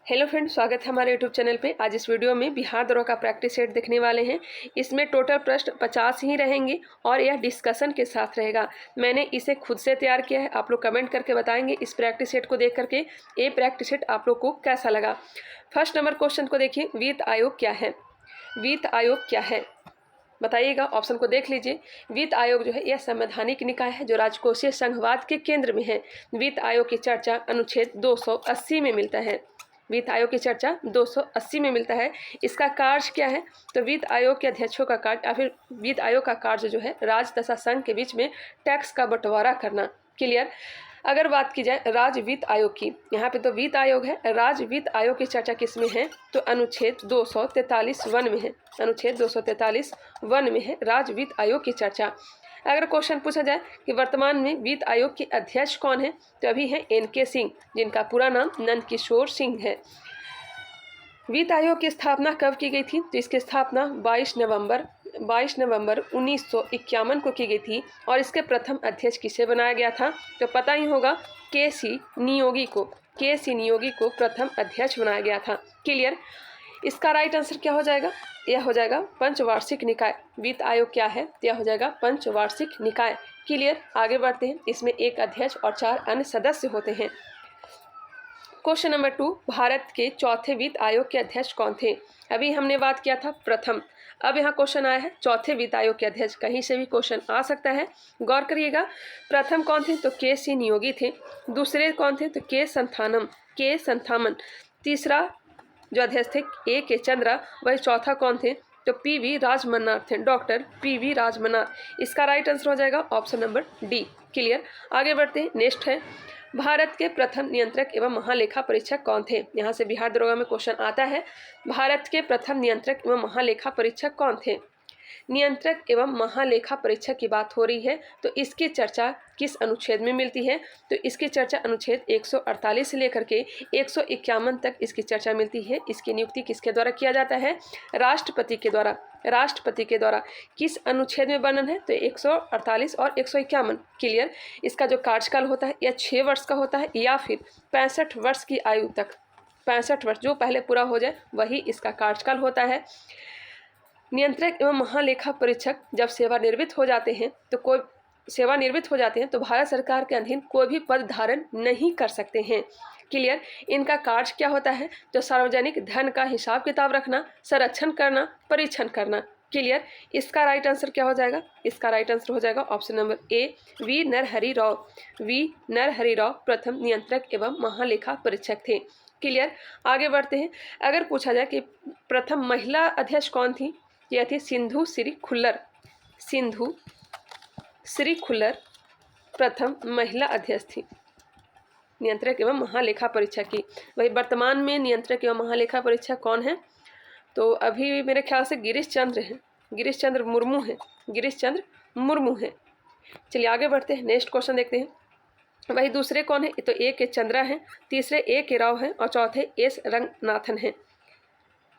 Hello friend, स्वागत है हमारे यूट्यूब चैनल पे। आज इस वीडियो में बिहार दौरा का प्रैक्टिस सेट देखने वाले हैं। इसमें टोटल प्रश्न 50 ही रहेंगे और यह डिस्कशन के साथ रहेगा। मैंने इसे खुद से तैयार किया है। आप लोग कमेंट करके बताएंगे इस प्रैक्टिस सेट को देख करके ये प्रैक्टिस सेट आप लोग को कैसा लगा। फर्स्ट नंबर क्वेश्चन को देखिए, वित्त आयोग क्या है? वित्त आयोग क्या है बताइएगा। ऑप्शन को देख लीजिए। वित्त आयोग जो है यह संवैधानिक निकाय है जो राजकोषीय संघवाद के केंद्र में है। वित्त आयोग की चर्चा अनुच्छेद 280 में मिलता है। वित्त आयोग की चर्चा 280 में मिलता है। इसका कार्य क्या है? तो वित्त आयोग के अध्यक्षों का कार्य या फिर वित्त आयोग का कार्य जो है राज्य तथा संघ के बीच में टैक्स का बंटवारा करना। क्लियर। अगर बात की जाए राज्य वित्त आयोग की, यहाँ पे तो वित्त आयोग है। राज्य वित्त आयोग की चर्चा किस में है? तो अनुच्छेद 243 वन में है। अनुच्छेद 243 वन में है राज्य वित्त आयोग की चर्चा। अगर क्वेश्चन पूछा जाए कि वर्तमान में वित्त आयोग के अध्यक्ष कौन है, तो अभी है NK सिंह, जिनका पूरा नाम नंदकिशोर सिंह है। वित्त आयोग की स्थापना कब की गई थी? तो इसकी स्थापना 22 नवंबर 1951 को की गई थी। और इसके प्रथम अध्यक्ष किसे बनाया गया था? तो पता ही होगा, KC नियोगी को प्रथम अध्यक्ष बनाया गया था। क्लियर। इसका राइट आंसर क्या हो जाएगा? यह हो जाएगा पंचवार्षिक निकाय। वित्त आयोग क्या है? यह हो जाएगा पंचवार्षिक निकाय। क्लियर। आगे बढ़ते हैं। इसमें एक अध्यक्ष और 4 अन्य सदस्य होते हैं। क्वेश्चन नंबर 2, भारत के चौथे वित्त आयोग के अध्यक्ष कौन थे? अभी हमने बात किया था प्रथम, अब यहाँ क्वेश्चन आया है चौथे वित्त आयोग के अध्यक्ष। कहीं से भी क्वेश्चन आ सकता है, गौर करिएगा। प्रथम कौन थे? तो KC नियोगी थे। दूसरे कौन थे? तो के संथामन। तीसरा जो अध्यक्ष थे AK चंद्रा। वही चौथा कौन थे? तो PV राजमन्नार थे, डॉक्टर PV राजमन्नार। इसका राइट आंसर हो जाएगा ऑप्शन नंबर D। क्लियर। आगे बढ़ते हैं। नेक्स्ट है, भारत के प्रथम नियंत्रक एवं महालेखा परीक्षक कौन थे? यहाँ से बिहार दरोगा में क्वेश्चन आता है। भारत के प्रथम नियंत्रक एवं महालेखा परीक्षक कौन थे? नियंत्रक एवं महालेखा परीक्षक की बात हो रही है, तो इसकी चर्चा किस अनुच्छेद में मिलती है? तो इसकी चर्चा अनुच्छेद 148 से लेकर के 151 तक इसकी चर्चा मिलती है। इसकी नियुक्ति किसके द्वारा किया जाता है? राष्ट्रपति के द्वारा। राष्ट्रपति के द्वारा। किस अनुच्छेद में वर्णन है? तो 148 और 151। क्लियर। इसका जो कार्यकाल होता है यह 6 वर्ष का होता है या फिर 65 वर्ष की आयु तक। 65 वर्ष जो पहले पूरा हो जाए वही इसका कार्यकाल होता है। नियंत्रक एवं महालेखा परीक्षक जब सेवानिवृत्त हो जाते हैं तो भारत सरकार के अधीन कोई भी पद धारण नहीं कर सकते हैं। क्लियर। इनका कार्य क्या होता है? तो सार्वजनिक धन का हिसाब किताब रखना, संरक्षण करना, परीक्षण करना। क्लियर। इसका राइट आंसर क्या हो जाएगा? इसका राइट आंसर हो जाएगा option number A, V Narahari Rao प्रथम नियंत्रक एवं महालेखा परीक्षक थे। क्लियर। आगे बढ़ते हैं। अगर पूछा जाए कि प्रथम महिला अध्यक्ष कौन थी? यह थी सिंधु श्री खुल्लर प्रथम महिला अध्यक्ष थी नियंत्रक एवं महालेखा परीक्षक की। वही वर्तमान में नियंत्रक एवं महालेखा परीक्षक कौन है? तो अभी मेरे ख्याल से गिरीश चंद्र मुर्मू है। चलिए आगे बढ़ते हैं। नेक्स्ट क्वेश्चन देखते हैं। वही दूसरे कौन है? तो AK चंद्रा हैं, तीसरे AK राव हैं और चौथे S रंगनाथन हैं।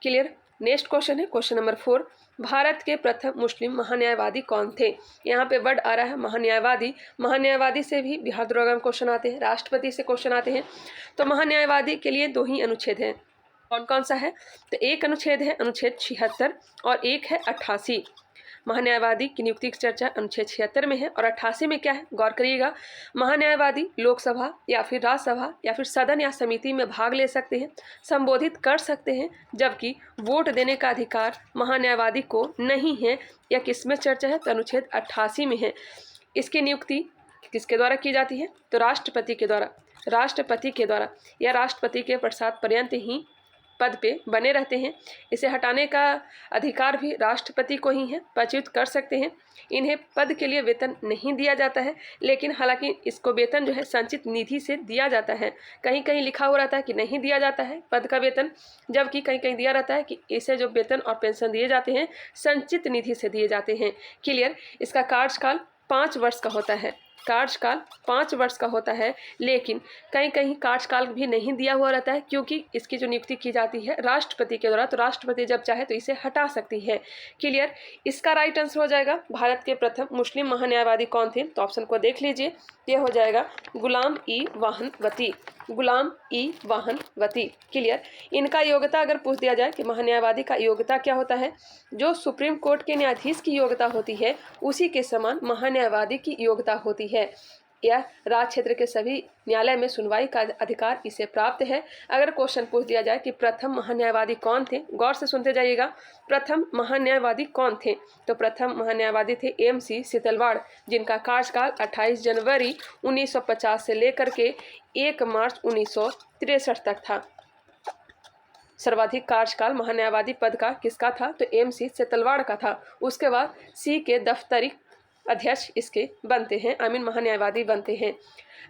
क्लियर। नेक्स्ट क्वेश्चन है क्वेश्चन नंबर 4, भारत के प्रथम मुस्लिम महान्यायवादी कौन थे? यहाँ पे वर्ड आ रहा है महान्यायवादी। महान्यायवादी से भी बिहार दरोगा में क्वेश्चन आते हैं, राष्ट्रपति से क्वेश्चन आते हैं। तो महान्यायवादी के लिए 2 ही अनुच्छेद हैं। कौन कौन सा है? तो एक अनुच्छेद है अनुच्छेद 76 और एक है 88। महान्यायवादी की नियुक्ति की चर्चा अनुच्छेद 76 में है और 88 में क्या है? गौर करिएगा। महान्यायवादी लोकसभा या फिर राज्यसभा या फिर सदन या समिति में भाग ले सकते हैं, संबोधित कर सकते हैं, जबकि वोट देने का अधिकार महान्यायवादी को नहीं है। यह किस में चर्चा है? तो अनुच्छेद 88 में है। इसकी नियुक्ति किसके द्वारा की जाती है? तो राष्ट्रपति के द्वारा। या राष्ट्रपति के प्रसाद पर्यंत ही पद पे बने रहते हैं। इसे हटाने का अधिकार भी राष्ट्रपति को ही है, पदच्युत कर सकते हैं। इन्हें पद के लिए वेतन नहीं दिया जाता है, लेकिन हालांकि इसको वेतन जो है संचित निधि से दिया जाता है। कहीं कहीं लिखा हो रहता है कि नहीं दिया जाता है पद का वेतन, जबकि कहीं कहीं दिया रहता है कि इसे जो वेतन और पेंशन दिए जाते हैं संचित निधि से दिए जाते हैं। क्लियर। इसका कार्यकाल 5 वर्ष का होता है। कार्यकाल 5 वर्ष का होता है, लेकिन कहीं कहीं कार्यकाल भी नहीं दिया हुआ रहता है, क्योंकि इसकी जो नियुक्ति की जाती है राष्ट्रपति के द्वारा, तो राष्ट्रपति जब चाहे तो इसे हटा सकती है। क्लियर। इसका राइट आंसर हो जाएगा भारत के प्रथम मुस्लिम महान्यायवादी कौन थे, तो ऑप्शन को देख लीजिए, ये हो जाएगा गुलाम ई वाहनवती, गुलाम ई वाहनवती। क्लियर। इनका योग्यता अगर पूछ दिया जाए कि महान्यायवादी का योग्यता क्या होता है, जो सुप्रीम कोर्ट के न्यायाधीश की योग्यता होती है उसी के समान महान्यायवादी की योग्यता होती है। यह राज्य क्षेत्र के सभी न्यायालय में सुनवाई का अधिकार इसे प्राप्त है। अगर क्वेश्चन पूछ दिया जाए कि प्रथम महान्यायवादी कौन थे, गौर से सुनते जाइएगा, प्रथम महान्यायवादी कौन थे, तो प्रथम महान्यायवादी थे एम.सी. सितलवाड़, जिनका कार्यकाल 28 जनवरी 1950 से लेकर के 1 मार्च 1963 तक था। सर्वाधिक कार्यकाल महान्यायवादी पद का किसका था, तो एम.सी. सितलवाड़ का था। उसके बाद सी के दफ्तरी अध्यक्ष इसके बनते हैं, महान्यायवादी बनते हैं।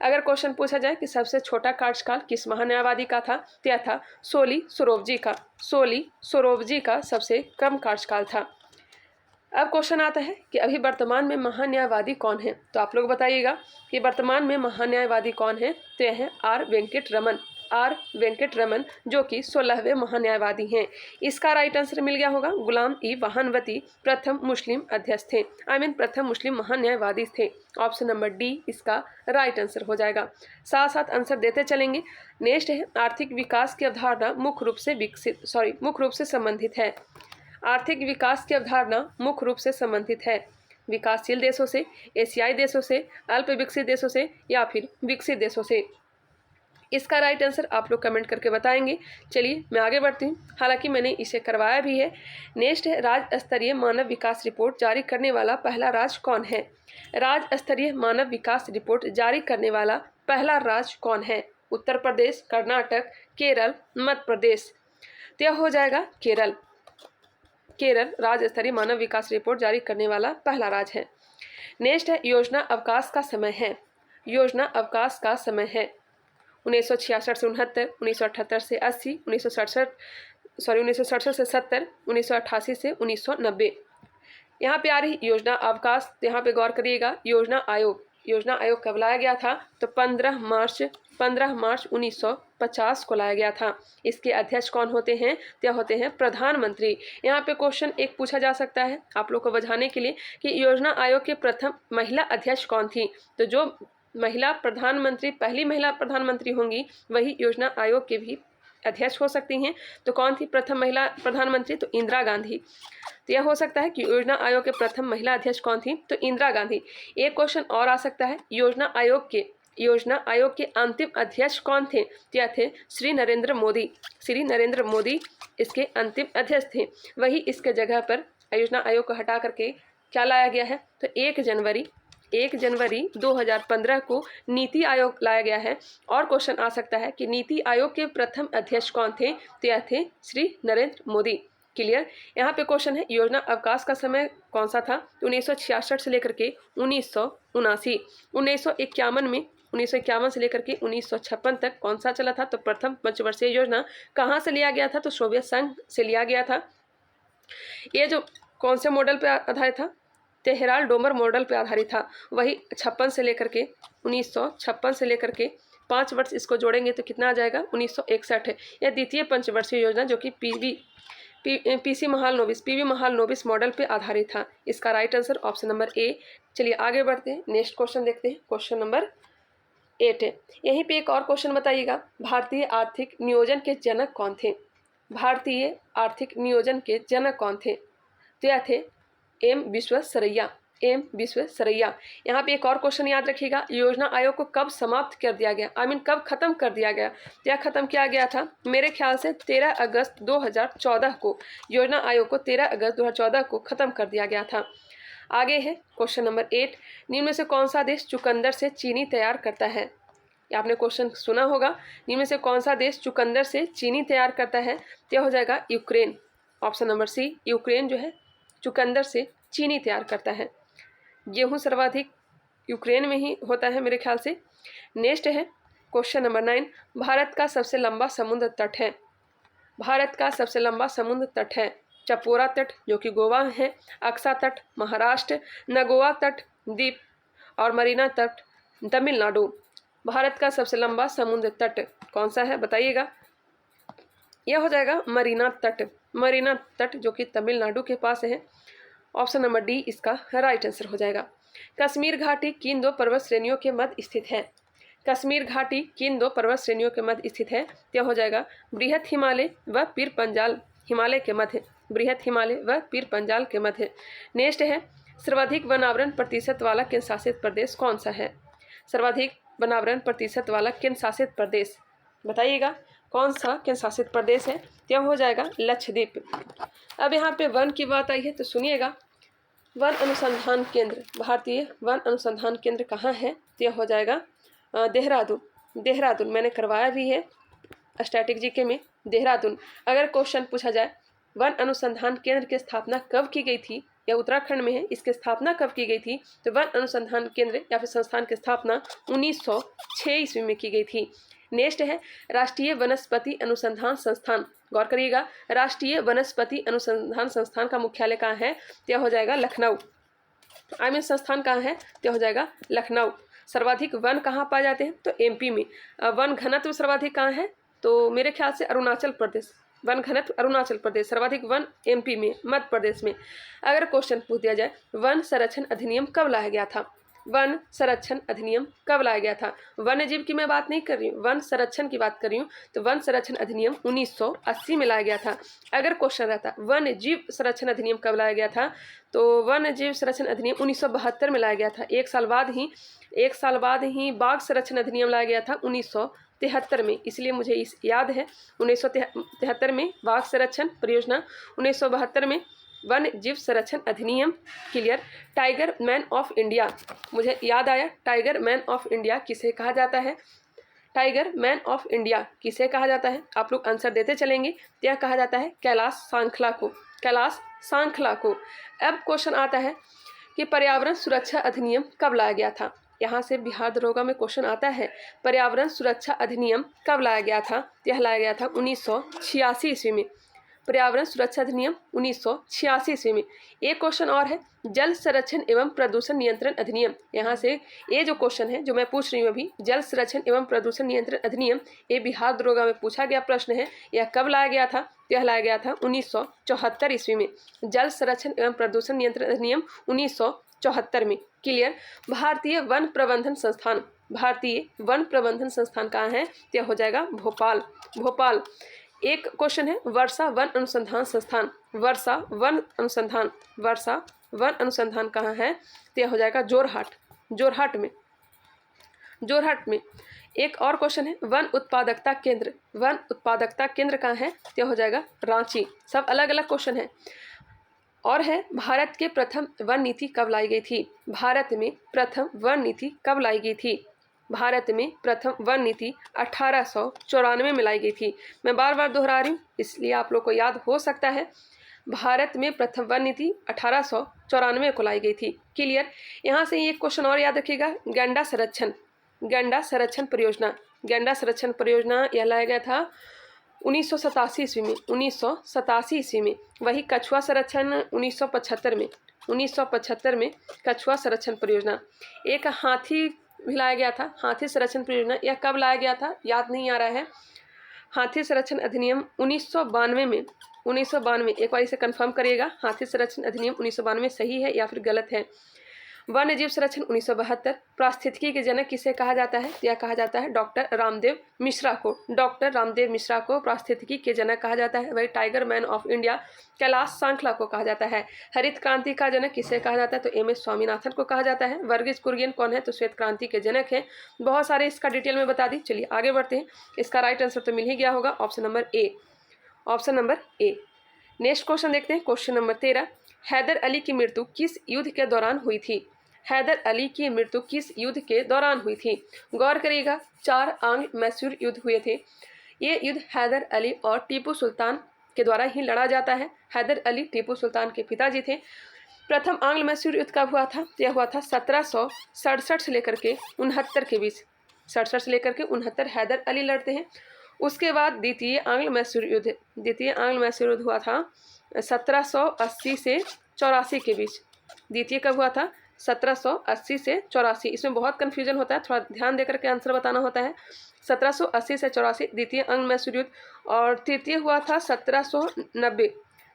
अगर क्वेश्चन पूछा जाए कि सबसे छोटा कार्यकाल किस महान्यायवादी का था, तो यह था सोली सोरोवजी का। सोली सोरोवजी का सबसे कम कार्यकाल था। अब क्वेश्चन आता है कि अभी वर्तमान में महान्यायवादी कौन है, तो आप लोग बताइएगा कि वर्तमान में महान्यायवादी कौन है, तो यह है आर वेंकट रमन, जो कि 16वें महान्यायवादी हैं। इसका राइट आंसर मिल गया होगा, गुलाम ई वाहनवती प्रथम मुस्लिम अध्यक्ष थे, प्रथम मुस्लिम महान्यायवादी थे। ऑप्शन नंबर डी इसका राइट आंसर हो जाएगा। साथ साथ आंसर देते चलेंगे। नेक्स्ट है आर्थिक विकास की अवधारणा मुख्य रूप से संबंधित है। आर्थिक विकास की अवधारणा मुख्य रूप से संबंधित है विकासशील देशों से, एशियाई देशों से, अल्प विकसित देशों से या फिर विकसित देशों से। इसका राइट आंसर आप लोग कमेंट करके बताएंगे। चलिए मैं आगे बढ़ती हूँ, हालांकि मैंने इसे करवाया भी है। नेक्स्ट है राज्य स्तरीय मानव विकास रिपोर्ट जारी करने वाला पहला राज्य कौन है। राज्य स्तरीय मानव विकास रिपोर्ट जारी करने वाला पहला राज्य कौन है। उत्तर प्रदेश, कर्नाटक, केरल, मध्य प्रदेश। तो यह हो जाएगा केरल। केरल राज्य स्तरीय मानव विकास रिपोर्ट जारी करने वाला पहला राज्य है। नेक्स्ट है योजना अवकाश का समय है। योजना अवकाश का समय है 1966 से 69, 1978 से 80, 1967 से 70, 1988 से 1990। यहाँ पे आ रही योजना अवकाश, यहाँ पे गौर करिएगा। योजना आयोग कब लाया गया था, तो 15 मार्च 1950 को लाया गया था। इसके अध्यक्ष कौन होते हैं, क्या होते हैं प्रधानमंत्री। यहाँ पे क्वेश्चन एक पूछा जा सकता है आप लोग को बुझाने के लिए कि योजना आयोग के प्रथम महिला अध्यक्ष कौन थी। तो जो महिला प्रधानमंत्री, पहली महिला प्रधानमंत्री होंगी, वही योजना आयोग के भी अध्यक्ष हो सकती हैं। तो कौन थी प्रथम महिला प्रधानमंत्री, तो इंदिरा गांधी। तो यह हो सकता है कि योजना आयोग के प्रथम महिला अध्यक्ष कौन थी, तो इंदिरा गांधी। एक क्वेश्चन और आ सकता है, योजना आयोग के अंतिम अध्यक्ष कौन थे, तो यह थे श्री नरेंद्र मोदी इसके अंतिम अध्यक्ष थे। वही इसके जगह पर योजना आयोग को हटा करके क्या लाया गया है, तो 1 जनवरी 2015 को नीति आयोग लाया गया है। और क्वेश्चन आ सकता है कि नीति आयोग के प्रथम अध्यक्ष कौन थे, तो यह थे श्री नरेंद्र मोदी। क्लियर। यहाँ पे क्वेश्चन है योजना अवकाश का समय कौन सा था, तो 1966 से लेकर के 1979। 1951 से लेकर के 1956 तक कौन सा चला था, तो प्रथम पंचवर्षीय योजना कहाँ से लिया गया था, तो सोवियत संघ से लिया गया था। ये जो कौन से मॉडल पे आधारित था, तेहरान डोमर मॉडल पे आधारित था। वही 1956 से लेकर के 5 वर्ष इसको जोड़ेंगे तो कितना आ जाएगा, 1961 है। यह द्वितीय पंचवर्षीय योजना जो कि पीवी महालनोबिस मॉडल पे आधारित था। इसका राइट आंसर ऑप्शन नंबर ए। चलिए आगे बढ़ते हैं, नेक्स्ट क्वेश्चन देखते हैं। क्वेश्चन नंबर 8 है। यहीं पे एक और क्वेश्चन बताइएगा, भारतीय आर्थिक नियोजन के जनक कौन थे। भारतीय आर्थिक नियोजन के जनक कौन थे, तो यह थे एम विश्वेश्वरैया। यहाँ पे एक और क्वेश्चन याद रखिएगा, योजना आयोग को कब समाप्त कर दिया गया, कब खत्म कर दिया गया। यह खत्म किया गया था मेरे ख्याल से 13 अगस्त 2014 को। योजना आयोग को 13 अगस्त 2014 को खत्म कर दिया गया था। आगे है क्वेश्चन नंबर 8, निम्न में से कौन सा देश चुकंदर से चीनी तैयार करता है। आपने क्वेश्चन सुना होगा, निम्न में से कौन सा देश चुकंदर से चीनी तैयार करता है, यह हो जाएगा Ukraine. Option number C, Ukraine जो है चुकंदर से चीनी तैयार करता है। गेहूं सर्वाधिक यूक्रेन में ही होता है मेरे ख्याल से। नेक्स्ट है क्वेश्चन नंबर 9, भारत का सबसे लंबा समुद्र तट है। भारत का सबसे लंबा समुद्र तट है चपोरा तट जो कि गोवा है, अक्सा तट महाराष्ट्र, नगोआ तट द्वीप और मरीना तट तमिलनाडु। भारत का सबसे लंबा समुद्र तट कौन सा है बताइएगा। यह हो जाएगा मरीना तट। मरीना तट जो कि तमिलनाडु के पास है। ऑप्शन नंबर डी इसका राइट आंसर हो जाएगा। कश्मीर घाटी किन दो पर्वत श्रेणियों के मध्य स्थित है। कश्मीर घाटी किन दो पर्वत श्रेणियों के मध्य स्थित है। यह हो जाएगा बृहत हिमालय व पीर पंजाल हिमालय के मध्य। बृहत हिमालय व पीर पंजाल के मध्य। नेक्स्ट है सर्वाधिक वनावरण प्रतिशत वाला केंद्र शासित प्रदेश कौन सा है। सर्वाधिक वनावरण प्रतिशत वाला केंद्र शासित प्रदेश बताइएगा कौन सा केंद्र शासित प्रदेश है। यह हो जाएगा लक्षद्वीप। अब यहाँ पे वन की बात आई है तो सुनिएगा। वन अनुसंधान केंद्र, भारतीय वन अनुसंधान केंद्र कहाँ है। यह हो जाएगा देहरादून। देहरादून मैंने करवाया भी है स्टैटिक जीके में। देहरादून अगर क्वेश्चन पूछा जाए वन अनुसंधान केंद्र की स्थापना कब की गई थी, या उत्तराखंड में है, इसकी स्थापना कब की गई थी, तो वन अनुसंधान केंद्र या फिर संस्थान की स्थापना 1906 ईस्वी में की गई थी। नेक्स्ट है राष्ट्रीय वनस्पति अनुसंधान संस्थान। गौर करिएगा, राष्ट्रीय वनस्पति अनुसंधान संस्थान का मुख्यालय कहाँ है। यह हो जाएगा लखनऊ। संस्थान कहाँ है, तो हो जाएगा लखनऊ। सर्वाधिक वन कहाँ पाए जाते हैं, तो एमपी में। वन घनत्व सर्वाधिक कहाँ है, तो मेरे ख्याल से अरुणाचल प्रदेश। वन घनत्व अरुणाचल प्रदेश, सर्वाधिक वन एमपी में, मध्य प्रदेश में। अगर क्वेश्चन पूछ दिया जाए वन संरक्षण अधिनियम कब लाया गया था। वन संरक्षण अधिनियम कब लाया गया था। वन्य जीव की मैं बात नहीं कर रही हूँ, वन संरक्षण की बात कर रही हूँ। तो वन संरक्षण अधिनियम 1980 में लाया गया था। अगर क्वेश्चन रहता वन्य जीव संरक्षण अधिनियम कब लाया गया था, तो वन्य जीव संरक्षण अधिनियम 1972 में लाया गया था। एक साल बाद ही बाघ संरक्षण अधिनियम लाया गया था 1973 में। इसलिए मुझे इस याद है 1973 में बाघ संरक्षण परियोजना, 1972 में वन जीव संरक्षण अधिनियम। Clear. Tiger man of India, मुझे याद आया टाइगर मैन ऑफ इंडिया किसे कहा जाता है। टाइगर मैन ऑफ इंडिया किसे कहा जाता है, आप लोग आंसर देते चलेंगे। यह कहा जाता है कैलाश सांखला को। कैलाश सांखला को। अब क्वेश्चन आता है कि पर्यावरण सुरक्षा अधिनियम कब लाया गया था। यहाँ से बिहार दरोगा में क्वेश्चन आता है पर्यावरण सुरक्षा अधिनियम कब लाया गया था। यह लाया गया था 1986 ईस्वी में। पर्यावरण सुरक्षा अधिनियम 1986 ईस्वी में। एक क्वेश्चन और है जल संरक्षण एवं प्रदूषण नियंत्रण अधिनियम। यहाँ से ये जो क्वेश्चन है जो मैं पूछ रही हूँ अभी, जल संरक्षण एवं प्रदूषण नियंत्रण अधिनियम, ये बिहार दरोगा में पूछा गया प्रश्न है। यह कब लाया गया था, यह लाया गया था 1974 ईस्वी में। जल संरक्षण एवं प्रदूषण नियंत्रण अधिनियम 1974 में। क्लियर। भारतीय वन प्रबंधन संस्थान, भारतीय वन प्रबंधन संस्थान कहाँ है, यह हो जाएगा भोपाल। भोपाल। एक क्वेश्चन है वर्षा वन अनुसंधान संस्थान। वर्षा वन अनुसंधान, वर्षा वन अनुसंधान कहाँ है, तो यह हो जाएगा जोरहाट। जोरहाट में। जोरहाट में। एक और क्वेश्चन है वन उत्पादकता केंद्र। वन उत्पादकता केंद्र कहाँ है, तो यह हो जाएगा रांची। सब अलग अलग क्वेश्चन है। और है भारत के प्रथम वन नीति कब लाई गई थी। भारत में प्रथम वन नीति कब लाई गई थी। भारत में प्रथम वन नीति 1894 में लाई गई थी। मैं बार बार दोहरा रही हूँ इसलिए आप लोग को याद हो सकता है। भारत में प्रथम वन नीति 1894 को लाई गई थी। क्लियर। यहाँ से एक क्वेश्चन और याद रखिएगा, गैंडा संरक्षण। गैंडा संरक्षण परियोजना। गैंडा संरक्षण परियोजना यह लाया गया था 1987 ईस्वी में। 1987 ईस्वी में। वही कछुआ संरक्षण 1975 में। 1975 में कछुआ संरक्षण परियोजना। एक हाथी भी लाया गया था, हाथी संरक्षण परियोजना। यह कब लाया गया था याद नहीं आ रहा है। हाथी संरक्षण अधिनियम 1992 में। 1992, एक बार इसे कंफर्म करिएगा। हाथी संरक्षण अधिनियम 1992 सही है या फिर गलत है। वन्य जीव संरक्षण 1972। पारिस्थितिकी के जनक किसे कहा जाता है, यह कहा जाता है डॉक्टर रामदेव मिश्रा को। डॉक्टर रामदेव मिश्रा को पारिस्थितिकी के जनक कहा जाता है। वही tiger man of India Kailash Sankhla को कहा जाता है। हरित क्रांति का जनक किसे कहा जाता है, तो एम एस स्वामीनाथन को कहा जाता है। वर्गीज कुरियन कौन है, तो श्वेत क्रांति के जनक हैं। बहुत सारे इसका डिटेल में बता दी। चलिए आगे बढ़ते हैं। इसका राइट आंसर तो मिल ही गया होगा, ऑप्शन नंबर ए। ऑप्शन नंबर ए। नेक्स्ट क्वेश्चन देखते हैं, क्वेश्चन नंबर 13। हैदर अली की मृत्यु किस युद्ध के दौरान हुई थी। हैदर अली की मृत्यु किस युद्ध के दौरान हुई थी। गौर करिएगा, 4 आंग्ल मैसूर युद्ध हुए थे। ये युद्ध हैदर अली और टीपू सुल्तान के द्वारा ही लड़ा जाता है। हैदर अली टीपू सुल्तान के पिताजी थे। प्रथम आंग्ल मैसूर युद्ध कब हुआ था, यह हुआ था 1767 से लेकर के 69 के बीच। 67 से लेकर के 69 हैदर अली लड़ते हैं। उसके बाद द्वितीय आंग्ल मैसूर युद्ध। द्वितीय आंग्ल मैसूर युद्ध हुआ था 1780 से 84 के बीच। द्वितीय कब हुआ था, 1780 से 84। इसमें बहुत कन्फ्यूजन होता है, थोड़ा ध्यान देकर के आंसर बताना होता है। 1780 से 84 द्वितीय अंग मैसूर युद्ध, और तृतीय हुआ था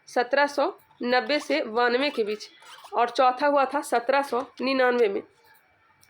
1790 से 92 के बीच, और चौथा हुआ था 1799 में।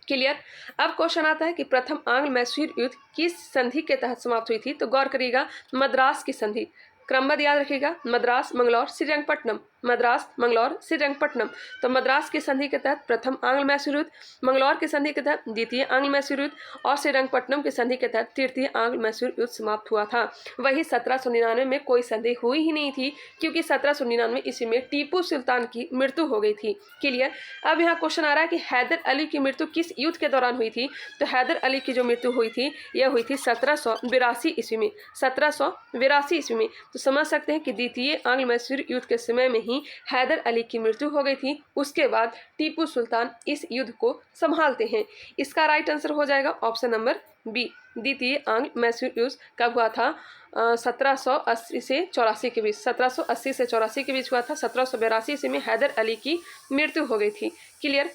क्लियर। अब क्वेश्चन आता है कि प्रथम आंग्ल मैसूर युद्ध किस संधि के तहत समाप्त हुई थी? तो गौर करिएगा, मद्रास की संधि। क्रमबद्ध याद रखिएगा, मद्रास, मंगलौर, श्रीरंगपट्टनम, मद्रास, मंगलौर, श्रीरंगपट्टनम। तो मद्रास की संधि के तहत प्रथम आंग्ल मैसूर युद्ध, मंगलौर की संधि के तहत द्वितीय आंग्ल मैसूर युद्ध, और श्रीरंगपट्टनम की संधि के तहत तृतीय आंग्ल मैसूर युद्ध समाप्त हुआ था। वही 1799 में कोई संधि हुई ही नहीं थी, क्योंकि 1799 ईस्वी में टीपू सुल्तान की मृत्यु हो गई थी। क्लियर। अब यहाँ क्वेश्चन आ रहा है कि हैदर अली की मृत्यु किस युद्ध के दौरान हुई थी? तो हैदर अली की जो मृत्यु हुई थी यह हुई थी 1782 ईस्वी में। 1782 ईस्वी में। तो समझ सकते हैं कि द्वितीय आंग्ल मैसूर युद्ध के समय में ही हैदर अली की मृत्यु हो गई थी। उसके बाद टीपू सुल्तान इस युद्ध को संभालते हैं। इसका राइट आंसर हो जाएगा ऑप्शन नंबर बी। द्वितीय आंग्ल मैसूर युद्ध कब हुआ था? 1780 से 84 के बीच। 1780 से 84 के बीच हुआ था। 1782 ईस्वी में हैदर अली की मृत्यु हो गई थी। क्लियर।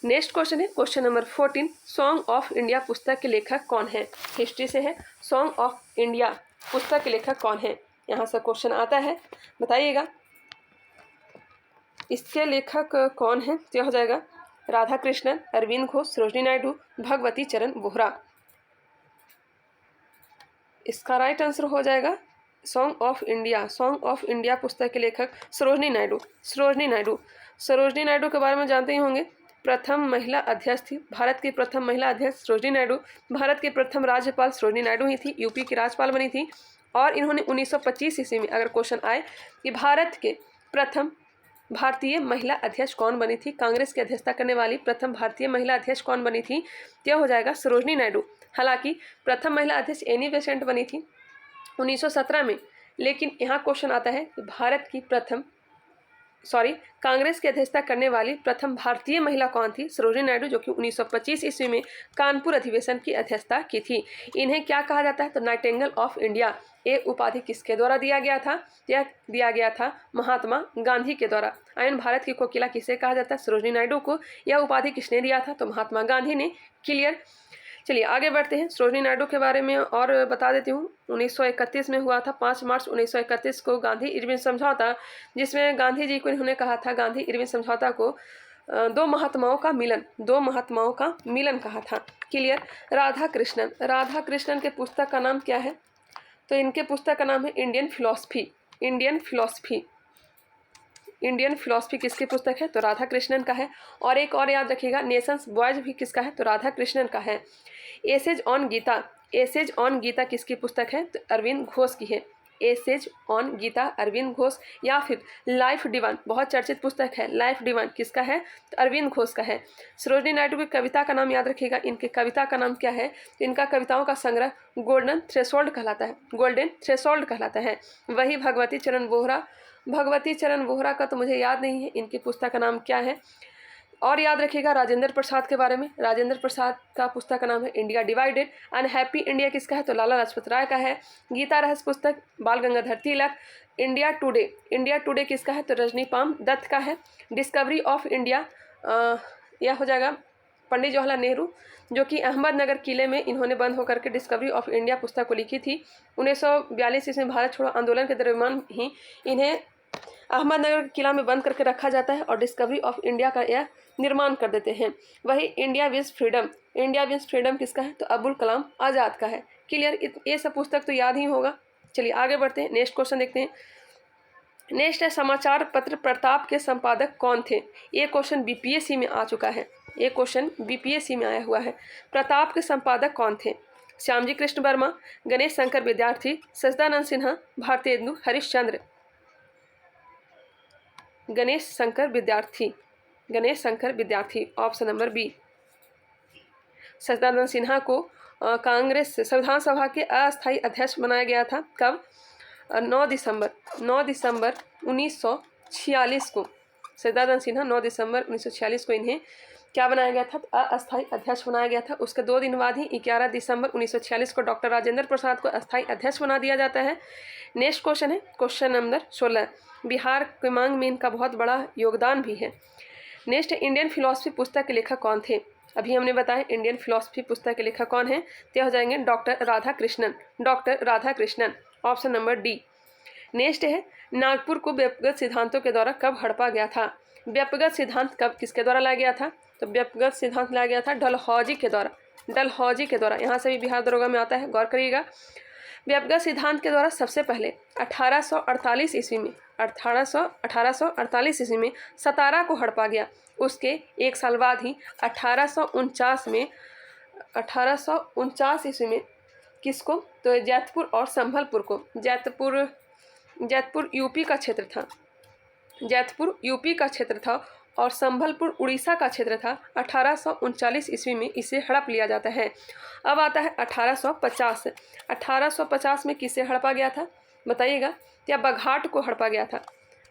नेक्स्ट क्वेश्चन है question number 14। Song of India पुस्तक के लेखक कौन है? हिस्ट्री से है। सॉन्ग ऑफ इंडिया पुस्तक के लेखक कौन है? यहाँ से क्वेश्चन आता है, बताइएगा इसके लेखक कौन है? तो हो जाएगा राधा कृष्णन, अरविंद घोष, सरोजिनी नायडू, भगवती चरण बोहरा। इसका राइट आंसर हो जाएगा song of India. Song of India पुस्तक के लेखक सरोजिनी नायडू। सरोजिनी नायडू। सरोजिनी नायडू के बारे में जानते ही होंगे, प्रथम महिला अध्यक्ष थी। भारत की प्रथम महिला अध्यक्ष सरोजिनी नायडू। भारत की प्रथम राज्यपाल सरोजिनी नायडू ही थी। यूपी की राज्यपाल बनी थी। और इन्होंने 1925 ईस्वी में, अगर क्वेश्चन आए कि भारत के प्रथम भारतीय महिला अध्यक्ष कौन बनी थी, कांग्रेस की अध्यक्षता करने वाली प्रथम भारतीय महिला अध्यक्ष कौन बनी थी, क्या हो जाएगा? सरोजिनी नायडू। हालांकि प्रथम महिला अध्यक्ष एनी बेसेंट बनी थी 1917 में। लेकिन यहाँ क्वेश्चन आता है कि कांग्रेस की अध्यक्षता करने वाली प्रथम भारतीय महिला कौन थी? सरोजिनी नायडू, जो कि 1925 ईस्वी में कानपुर अधिवेशन की अध्यक्षता की थी। इन्हें क्या कहा जाता है? तो नाइटिंगेल ऑफ इंडिया। ये उपाधि किसके द्वारा दिया गया था? यह दिया गया था महात्मा गांधी के द्वारा। आयन भारत की कोकिला किसे कहा जाता है? सरोजिनी नायडू को। यह उपाधि किसने दिया था? तो महात्मा गांधी ने। क्लियर। चलिए आगे बढ़ते हैं। सरोजिनी नायडू के बारे में और बता देती हूँ। 1931 में हुआ था 5 मार्च 1931 को गांधी इरविन समझौता, जिसमें गांधी जी को इन्होंने कहा था, गांधी इरविन समझौता को दो महात्माओं का मिलन कहा था। क्लियर। राधा कृष्णन। राधा कृष्णन के पुस्तक का नाम क्या है? तो इनके पुस्तक का नाम है इंडियन फिलॉसफी। इंडियन फिलॉसफी किसकी पुस्तक है? तो राधा कृष्णन का है। और एक और याद रखिएगा, नेशंस बॉयज भी किसका है? तो राधा कृष्णन का है। एसेज ऑन गीता किसकी पुस्तक है? तो अरविंद घोष की है। Essays on Gita Aurobindo Ghosh. या फिर लाइफ डिवाइन, बहुत चर्चित पुस्तक है, लाइफ डिवाइन किसका है? तो अरविंद घोष का है। सरोजिनी नायडू की कविता का नाम याद रखिएगा। इनके कविता का नाम क्या है? तो इनका कविताओं का संग्रह गोल्डन थ्रेशोल्ड कहलाता है। वही भगवती चरण बोहरा का तो मुझे याद नहीं है, इनकी पुस्तक का नाम क्या है। और याद रखिएगा राजेंद्र प्रसाद के बारे में। राजेंद्र प्रसाद का पुस्तक का नाम है इंडिया डिवाइडेड। अनहैप्पी इंडिया किसका है? तो लाला लाजपत राय का है। गीता रहस्य पुस्तक बाल गंगाधर तिलक। इंडिया टुडे किसका है? तो रजनीपाम दत्त का है। डिस्कवरी ऑफ इंडिया यह हो जाएगा पंडित जवाहरलाल नेहरू, जो कि अहमदनगर किले में इन्होंने बंद होकर के डिस्कवरी ऑफ इंडिया पुस्तक को लिखी थी। 1942 ईस्वी में भारत छोड़ो आंदोलन के दरमियान ही इन्हें अहमदनगर किला में बंद करके रखा जाता है और डिस्कवरी ऑफ इंडिया का यह निर्माण कर देते हैं। वही इंडिया विंस फ्रीडम किसका है? तो अबुल कलाम आज़ाद का है। क्लियर। ये सब पुस्तक तो याद ही होगा। चलिए आगे बढ़ते हैं, नेक्स्ट क्वेश्चन देखते हैं। नेक्स्ट है समाचार पत्र प्रताप के संपादक कौन थे? ये क्वेश्चन बीपीएससी में आ चुका है। ये क्वेश्चन बीपीएससी में आया हुआ है। प्रताप के संपादक कौन थे? श्यामजी कृष्ण वर्मा, गणेश शंकर विद्यार्थी, सच्चिदानंद सिन्हा, भारतेंदु हरिश्चंद्र। गणेश शंकर विद्यार्थी ऑप्शन नंबर बी। सच्चिदानंद सिन्हा को कांग्रेस संविधान सभा के अस्थायी अध्यक्ष बनाया गया था। कब? 9 दिसंबर 1946 को। सच्चिदानंद सिन्हा 9 दिसंबर 1946 को इन्हें क्या बनाया गया था? अस्थायी अध्यक्ष बनाया गया था। उसके 2 दिन बाद ही 11 दिसंबर 1946 को डॉक्टर राजेंद्र प्रसाद को अस्थायी अध्यक्ष बना दिया जाता है। नेक्स्ट क्वेश्चन है क्वेश्चन नंबर 16। बिहार की मांग में इनका बहुत बड़ा योगदान भी है। नेक्स्ट इंडियन फिलॉसफी पुस्तक के लेखक कौन थे? अभी हमने बताया इंडियन फिलॉसफी पुस्तक के लेखक कौन है, तो हो जाएंगे doctor Radha Krishnan, doctor Radha Krishnan, option number D. Next है नागपुर को व्यक्तिगत सिद्धांतों के द्वारा कब हड़पा गया था? व्यक्तिगत सिद्धांत कब किसके द्वारा लाया गया था? तो व्यक्तिगत सिद्धांत लाया गया था डलहौजी के द्वारा, डलहौजी के द्वारा। यहाँ से भी बिहार दरोगा में आता है, गौर करिएगा। व्यक्तिगत सिद्धांत के द्वारा सबसे पहले 1848 ईस्वी में 1848 ईस्वी में सतारा को हड़पा गया। उसके एक साल बाद ही 1849 ईस्वी में किसको? तो जैतपुर और संभलपुर को। जैतपुर यूपी का क्षेत्र था, जैतपुर यूपी का क्षेत्र था और संभलपुर उड़ीसा का क्षेत्र था। 1839 ईस्वी में इसे हड़प लिया जाता है। अब आता है 1850। 1850 में किसे हड़पा गया था बताइएगा? क्या बघाट को हड़पा गया था,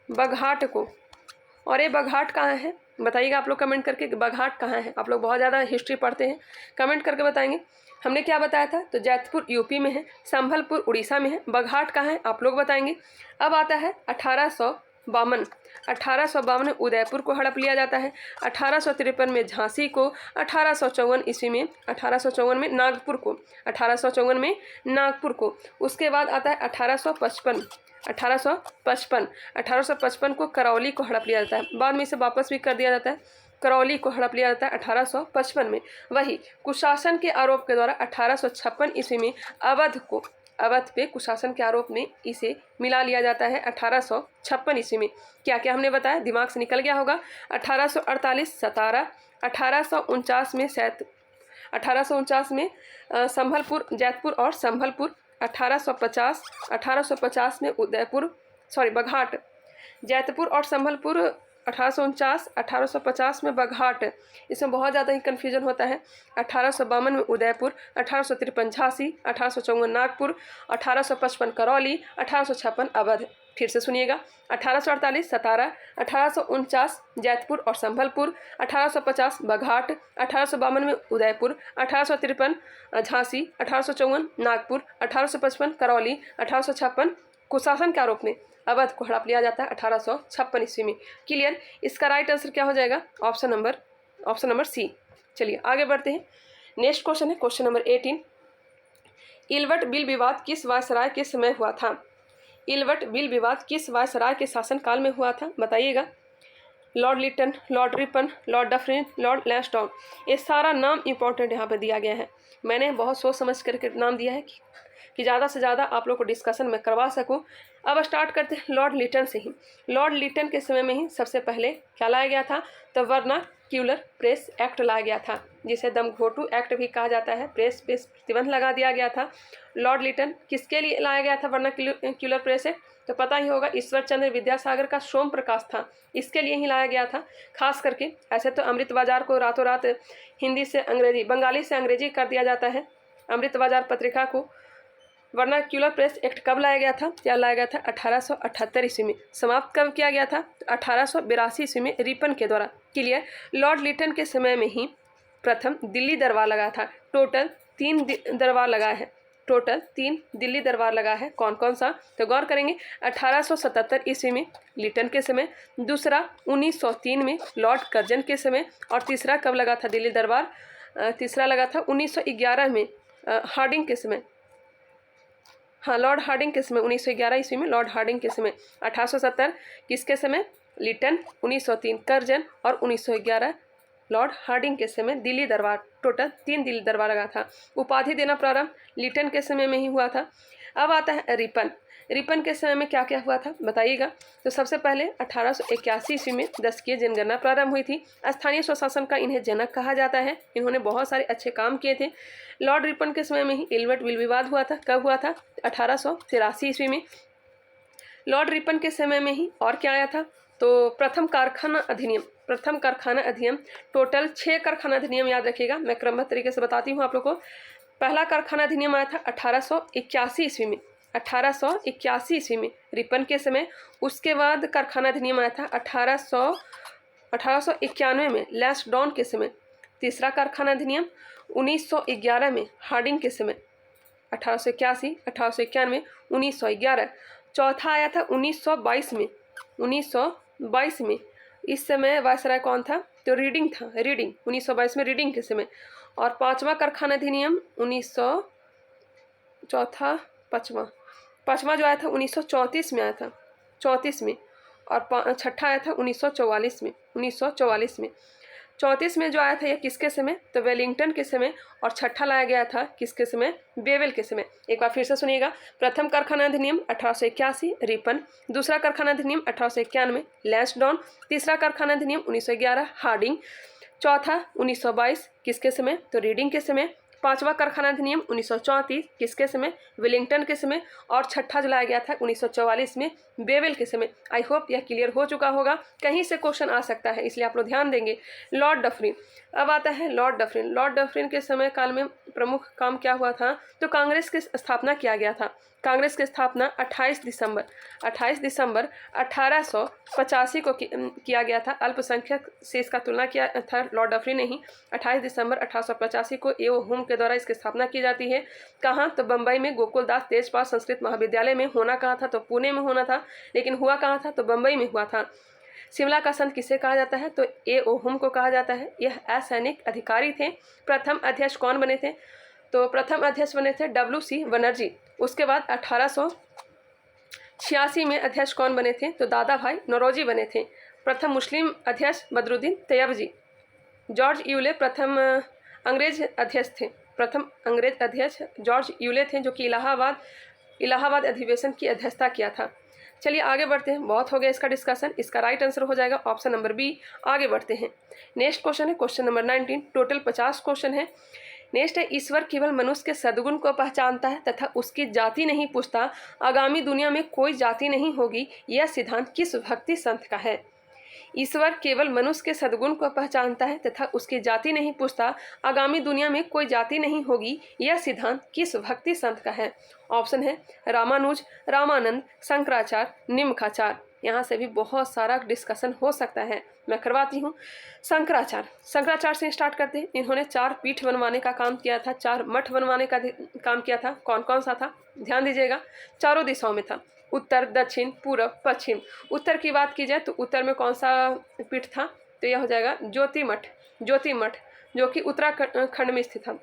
बघाट को। और ये बघाट कहाँ है बताइएगा आप लोग कमेंट करके, बघाट कहाँ है? आप लोग बहुत ज़्यादा हिस्ट्री पढ़ते हैं, कमेंट करके बताएंगे। हमने क्या बताया था? तो जैतपुर यूपी में है, संभलपुर उड़ीसा में है, बघाट कहाँ है आप लोग बताएंगे। अब आता है 1852 में उदयपुर को हड़प लिया जाता है। 1853 में झांसी को, 1854 ईस्वी में 1854 में नागपुर को, 1854 में नागपुर को। उसके बाद आता है 1855 को करौली को हड़प लिया जाता है। बाद में इसे वापस भी कर दिया जाता है, करौली को हड़प लिया जाता है 1855 में। वही कुशासन के आरोप के द्वारा 1856 ईस्वी में अवध पे कुशासन के आरोप में इसे मिला लिया जाता है 1856 ईस्वी में। क्या क्या हमने बताया, दिमाग से निकल गया होगा। 1848 सतारा, 1849 में संभलपुर, जैतपुर और संभलपुर, 1850 में बघाट, जैतपुर और संभलपुर 1850 में बघाट। इसमें बहुत ज़्यादा ही कन्फ्यूजन होता है। 1852 में उदयपुर, 1853 झांसी, 1854 नागपुर, 1855 करौली, 1856 अवध। फिर से सुनिएगा, 1848 सतारा, 1849 जैतपुर और संभलपुर, 1850 बघाट, 1852 में उदयपुर, 1853 झांसी, 1854 नागपुर, 1855 करौली, 1856 कुशासन के आरोप में अवध को हड़प लिया जाता है 1856 ईस्वी में। क्लियर? इसका राइट आंसर क्या हो जाएगा? Option number C. चलिए आगे बढ़ते हैं। नेक्स्ट क्वेश्चन है क्वेश्चन नंबर 18। इल्बर्ट बिल विवाद किस वायसराय के समय हुआ था? इल्बर्ट बिल विवाद किस वायसराय के शासनकाल में हुआ था बताइएगा? Lord Lytton, Lord Ripon, Lord Dufferin, Lord Lansdowne. ये सारा नाम इंपॉर्टेंट यहाँ पे दिया गया है। मैंने बहुत सोच समझ करके नाम दिया है कि ज़्यादा से ज़्यादा आप लोग को डिस्कशन में करवा सकूं। अब स्टार्ट करते हैं लॉर्ड लिटन से ही। लॉर्ड लिटन के समय में ही सबसे पहले क्या लाया गया था? तो वर्नाक्यूलर प्रेस एक्ट लाया गया था, जिसे दमघोटू एक्ट भी कहा जाता है। प्रेस पे प्रतिबंध लगा दिया गया था। लॉर्ड लिटन किसके लिए लाया गया था वर्नाक्यूलर प्रेस एक्ट? तो पता ही होगा, ईश्वर चंद्र विद्यासागर का सोम प्रकाश था, इसके लिए ही लाया गया था। खास करके ऐसे तो अमृत बाजार को रातों रात हिंदी से अंग्रेजी, बंगाली से अंग्रेजी कर दिया जाता है। अमृत बाजार पत्रिका को वर्नाक्यूलर प्रेस एक्ट कब लाया गया था? क्या लाया गया था? 1878 ईस्वी में। समाप्त कब किया गया था? 1882 ईस्वी में रिपन के द्वारा। क्लियर? लॉर्ड लिटन के समय में ही प्रथम दिल्ली दरबार लगा था। टोटल 3 दरबार लगा है, टोटल 3 दिल्ली दरबार लगा है। कौन कौन सा? तो गौर करेंगे, 1877 ईस्वी में लिटन के समय, दूसरा 1903 में लॉर्ड कर्जन के समय, और तीसरा कब लगा था दिल्ली दरबार? तीसरा लगा था 1911 में हार्डिंग के समय। हाँ, लॉर्ड हार्डिंग के समय 1911 ईस्वी में लॉर्ड हार्डिंग के समय। 1870 किसके समय? लिटन, 1903 कर्जन और 1911 लॉर्ड हार्डिंग के समय दिल्ली दरबार। टोटल 3 दिल्ली दरबार लगा था। उपाधि देना प्रारंभ लिटन के समय में ही हुआ था। अब आता है रिपन। रिपन के समय में क्या क्या हुआ था बताइएगा? तो सबसे पहले 1881 ईस्वी में 10वीं जनगणना प्रारंभ हुई थी। स्थानीय स्वशासन का इन्हें जनक कहा जाता है। इन्होंने बहुत सारे अच्छे काम किए थे। लॉर्ड रिपन के समय में ही इल्बर्ट बिल विवाद हुआ था। कब हुआ था? 1883 ईस्वी में। लॉर्ड रिपन के समय में ही और क्या आया था? तो प्रथम कारखाना अधिनियम। टोटल 6 कारखाना अधिनियम याद रखिएगा, मैं क्रमबद्ध तरीके से बताती हूँ आप लोग को। पहला कारखाना अधिनियम आया था 1881 ईस्वी में, 1881 ईस्वी में रिपन के समय। उसके बाद कारखाना अधिनियम आया था 1891 में लैंसडाउन के समय। तीसरा कारखाना अधिनियम 1911 में हार्डिंग के समय, 1881, 1891, 1911। चौथा आया था 1922 में इस समय वायसराय कौन था? तो रीडिंग था, रीडिंग 1922 में रीडिंग के समय। और 5वां कारखाना अधिनियम 5वां जो आया था 1934 में आया था, 34 में। और 6ठा आया था 1944 में, 1944 में। 34 में जो आया था यह किसके समय? तो वेलिंगटन के समय। और 6ठा लाया गया था किसके समय? बेवेल के समय। एक बार फिर से सुनिएगा। प्रथम कारखाना अधिनियम 1881 रिपन, दूसरा कारखाना अधिनियम 1891 लैंसडाउन, तीसरा कारखाना अधिनियम 1911 हार्डिंग, चौथा 1922 किसके समय? तो रीडिंग के समय। 5वां कारखाना अधिनियम 1934 किसके समय? वेलिंगटन के समय। और 6ठा जो लाया गया था 1944 में बेवेल के समय। आई होप यह क्लियर हो चुका होगा। कहीं से क्वेश्चन आ सकता है, इसलिए आप लोग ध्यान देंगे। लॉर्ड डफरिन, अब आता है लॉर्ड डफरिन। लॉर्ड डफरिन के समय काल में प्रमुख काम क्या हुआ था? तो कांग्रेस की स्थापना किया गया था। कांग्रेस की स्थापना 28 दिसंबर 1885 को किया गया था। अल्पसंख्यक से इसका तुलना किया था लॉर्ड डफरिन ने ही। 28 दिसंबर 1885 को ए.ओ. हुम के द्वारा इसकी स्थापना की जाती है। कहाँ? तो बम्बई में गोकुलदास तेजपाल संस्कृत महाविद्यालय में। होना कहाँ था? तो पुणे में होना था, लेकिन हुआ कहाँ था? तो बम्बई में हुआ था। शिमला का संत किसे कहा जाता है? तो ए.ओ. हुम को कहा जाता है। यह असैनिक अधिकारी थे। प्रथम अध्यक्ष कौन बने थे? तो प्रथम अध्यक्ष बने थे W.C. बनर्जी। उसके बाद 1886 में अध्यक्ष कौन बने थे? तो दादा भाई नौरोजी बने थे। प्रथम मुस्लिम अध्यक्ष बदरुद्दीन तैयबजी। जॉर्ज यूले प्रथम अंग्रेज अध्यक्ष थे। प्रथम अंग्रेज अध्यक्ष जॉर्ज यूले थे, जो कि इलाहाबाद अधिवेशन की अध्यक्षता किया था। चलिए आगे बढ़ते हैं। बहुत हो गया इसका डिस्कशन। इसका राइट आंसर हो जाएगा ऑप्शन नंबर बी। आगे बढ़ते हैं। नेक्स्ट क्वेश्चन है क्वेश्चन नंबर 19। टोटल 50 क्वेश्चन है। नेक्स्ट है, ईश्वर केवल मनुष्य के सद्गुण को पहचानता है तथा उसकी जाति नहीं पूछता, आगामी दुनिया में कोई जाति नहीं होगी, यह सिद्धांत किस भक्ति संत का है? ईश्वर केवल मनुष्य के सद्गुण को पहचानता है तथा उसकी जाति नहीं पूछता, आगामी दुनिया में कोई जाति नहीं होगी, यह सिद्धांत किस भक्ति संत का है? ऑप्शन है रामानुज, रामानंद, शंकराचार्य, निम्खाचार्य। यहाँ से भी बहुत सारा डिस्कशन हो सकता है, मैं करवाती हूँ। शंकराचार्य से स्टार्ट करते हैं। इन्होंने 4 पीठ बनवाने का काम किया था, 4 मठ बनवाने का काम किया था। कौन कौन सा था? ध्यान दीजिएगा, चारों दिशाओं में था, उत्तर, दक्षिण, पूर्व, पश्चिम। उत्तर की बात की जाए तो उत्तर में कौन सा पीठ था? तो यह हो जाएगा ज्योति मठ, जो कि उत्तराखंड में स्थित था।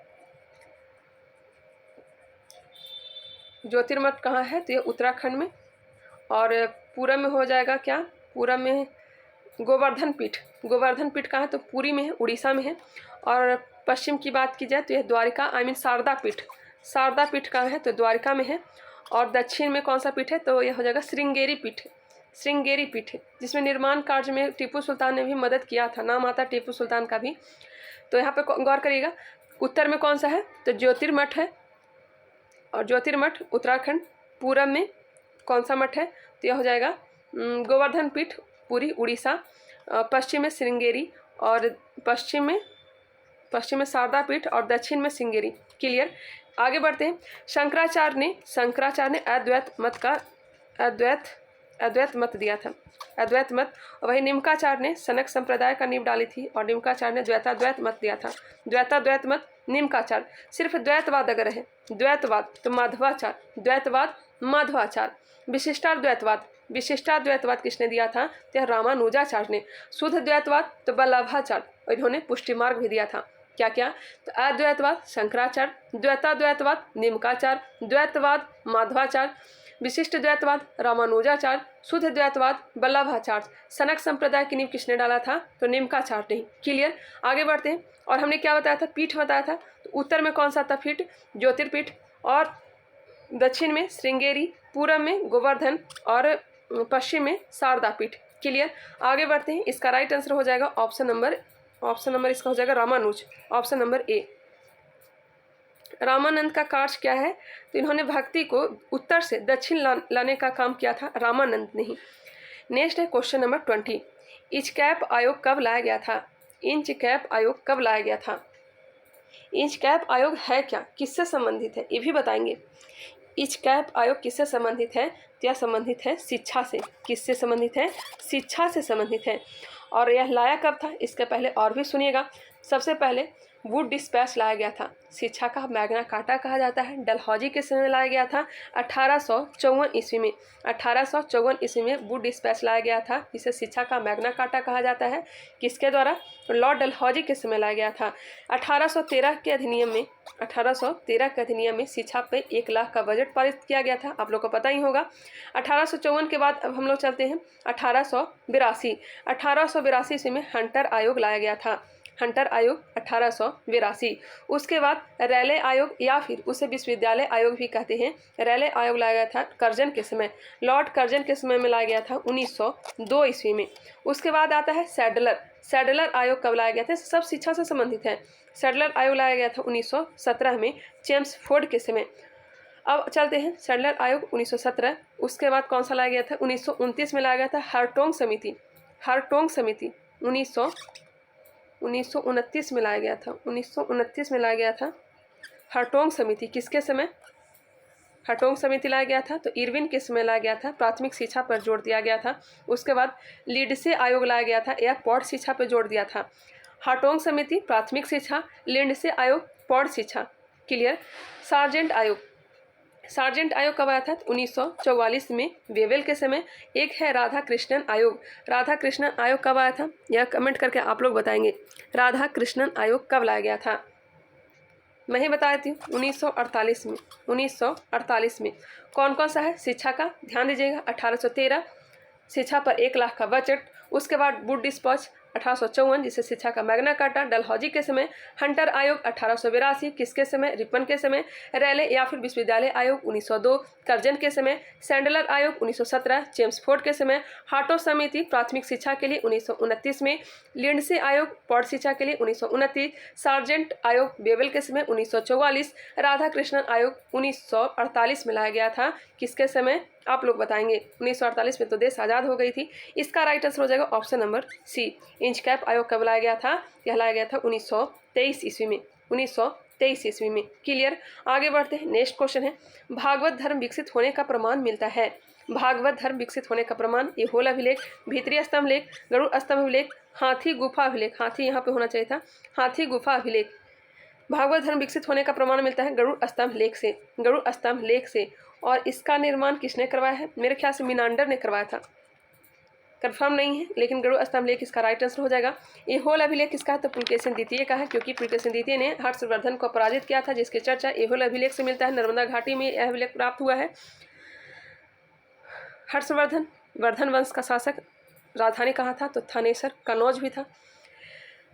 ज्योतिर्मठ कहाँ है? तो यह उत्तराखंड में। और पूरब में हो जाएगा क्या? पूरब में गोवर्धन पीठ कहाँ है? तो पुरी में है, उड़ीसा में है। और पश्चिम की बात की जाए तो यह द्वारिका शारदा पीठ कहाँ है? तो द्वारिका में है। और दक्षिण में कौन सा पीठ है? तो यह हो जाएगा श्रृंगेरी पीठ है, जिसमें निर्माण कार्य में टीपू सुल्तान ने भी मदद किया था। नाम आता टीपू सुल्तान का भी। तो यहाँ पे गौर करिएगा, उत्तर में कौन सा है? तो ज्योतिर्मठ है, और ज्योतिर्मठ उत्तराखंड। पूरब में कौन सा मठ है? तो यह हो जाएगा गोवर्धन पीठ, पुरी, उड़ीसा। पश्चिम में श्रृंगेरी, और पश्चिम में शारदा पीठ, और दक्षिण में श्रृंगेरी। क्लियर? आगे बढ़ते हैं। शंकराचार्य ने अद्वैत मत दिया था, अद्वैत मत। और वही निम्काचार्य ने सनक संप्रदाय का नींव डाली थी, और निम्काचार्य ने द्वैताद्वैत मत दिया था। द्वैताद्वैत मत निम्काचार्य। सिर्फ द्वैतवाद अगर है, द्वैतवाद तो माधवाचार्य। विशिष्टाद्वैतवाद किसने दिया था? तो रामानुजाचार्य ने। शुद्ध द्वैतवाद तो वल्लभाचार्य, और इन्होंने पुष्टि मार्ग भी दिया था। क्या क्या? तो अद्वैतवाद शंकराचार्य, द्वैताद्वैतवाद निम्काचार्य, द्वैतवाद माधवाचार्य, विशिष्ट द्वैतवाद रामानुजाचार्य, शुद्ध द्वैतवाद वल्लभाचार्य। सनक संप्रदाय की नींव किसने डाला था? तो निम्काचार्य ने। क्लियर? आगे बढ़ते हैं। और हमने क्या बताया था? पीठ बताया था। तो उत्तर में कौन सा था पीठ? ज्योतिर्पीठ। और दक्षिण में श्रृंगेरी, पूरब में गोवर्धन, और पश्चिम में शारदा पीठ। क्लियर? आगे बढ़ते हैं। इसका राइट आंसर हो जाएगा ऑप्शन नंबर इसका हो जाएगा Ramanuja, option number A. Ramanand का कार्य क्या है? तो इन्होंने भक्ति को उत्तर से दक्षिण लाने का काम किया था, रामानंद ने ही। नेक्स्ट है क्वेश्चन नंबर 20। इंचकैप आयोग कब लाया गया था? इंचकैप आयोग कब लाया गया था? इंचकैप आयोग है क्या? किससे संबंधित है? ये भी बताएंगे। इंचकैप आयोग किससे संबंधित है? तो यह संबंधित है शिक्षा से। किससे संबंधित है? शिक्षा से संबंधित है। और यह लाया कब था? इसके पहले और भी सुनिएगा। सबसे पहले वुड डिस्पैच लाया गया था। शिक्षा का मैग्ना कार्टा कहा जाता है। डलहौजी के समय लाया गया था 1854 ईस्वी में। 1854 ईस्वी में वुड डिस्पैच लाया गया था, जिसे शिक्षा का मैग्ना कार्टा कहा जाता है। किसके द्वारा? लॉर्ड डलहौजी के समय लाया गया था। 1813 के अधिनियम में शिक्षा पे 1 लाख का बजट पारित किया गया था, आप लोग को पता ही होगा। 1854 के बाद अब हम लोग चलते हैं 1882 ईस्वी में हंटर आयोग लाया गया था। हंटर आयोग 1882। उसके बाद रैले आयोग या फिर उसे विश्वविद्यालय आयोग भी कहते हैं। रैले आयोग लाया गया था कर्जन के समय, लॉर्ड कर्जन के समय में लाया गया था 1902 ईस्वी में। उसके बाद आता है सैडलर आयोग कब लाया गया था? सब शिक्षा से संबंधित है। सैडलर आयोग लाया गया था 1917 में चेम्स फोर्ड के समय। अब चलते हैं सैडलर आयोग 1917। उसके बाद कौन सा लाया गया था? 1929 में लाया गया था हरटोंग समिति 1929 में लाया गया था। 1929 में लाया गया था हरटोंग समिति। किसके समय हरटोंग समिति लाया गया था? तो इरविन के समय लाया गया था। प्राथमिक शिक्षा पर जोर दिया गया था। उसके बाद लिंडसे आयोग लाया गया था, यह पौध शिक्षा पर जोर दिया था। हरटोंग समिति प्राथमिक शिक्षा, लिंडसे आयोग पौध शिक्षा। क्लियर। सार्जेंट आयोग कब आया था? 1944 में वेवेल के समय। एक है राधा कृष्णन आयोग कब आया था? यह कमेंट करके आप लोग बताएंगे राधा कृष्णन आयोग कब लाया गया था। मैं ही बता देती हूँ 1948 में। कौन कौन सा है? शिक्षा का ध्यान दीजिएगा 1813, शिक्षा पर 1 लाख का बजट। उसके बाद वुड डिस्पैच 1854, जिसे शिक्षा का मैग्ना कार्टा। डलहौजी के समय। हंटर आयोग 1882, किसके समय? रिपन के समय। रैले या फिर विश्वविद्यालय आयोग 1902, कर्जन के समय। सैंडलर आयोग 1917, चेम्सफोर्ड के समय। हाटो समिति प्राथमिक शिक्षा के लिए 1929 में। लिंडसे आयोग पौध शिक्षा के लिए 1929। सार्जेंट आयोग बेवेल के समय 1944। राधा कृष्णन आयोग 1948 में लाया गया था। किसके समय? आप लोग बताएंगे। 1948 में तो देश आज़ाद हो गई थी। इसका राइट आंसर हो जाएगा ऑप्शन नंबर सी। इंचकैप आयोग कब लाया गया था? यह लाया गया था 1923 ईस्वी में। 1923 ईस्वी में। क्लियर। आगे बढ़ते हैं। नेक्स्ट क्वेश्चन है, भागवत धर्म विकसित होने का प्रमाण मिलता है। भागवत धर्म विकसित होने का प्रमाण ऐहोल अभिलेख, भीतरी स्तंभ लेख, गरुड़ स्तंभ अभिलेख, हाथी गुफा अभिलेख। हाथी यहाँ पे होना चाहिए था। हाथी गुफा अभिलेख। भागवत धर्म विकसित होने का प्रमाण मिलता है गरुड़ स्तंभ लेख से। और इसका निर्माण किसने करवाया है? मेरे ख्याल से मिनांडर ने करवाया था, कंफर्म नहीं है, लेकिन गरुड़ स्तंभ लेख इसका राइट आंसर हो जाएगा। ऐहोल अभिलेख किसका है? तो पुलकेशिन द्वितीय का है, क्योंकि पुलकेशिन द्वितीय ने हर्षवर्धन को पराजित किया था, जिसकी चर्चा ऐहोल अभिलेख से मिलता है। नर्मदा घाटी में यह अभिलेख प्राप्त हुआ है। हर्षवर्धन वर्धन वंश का शासक। राजधानी कहाँ था? तो थानेसर, कनौज भी था।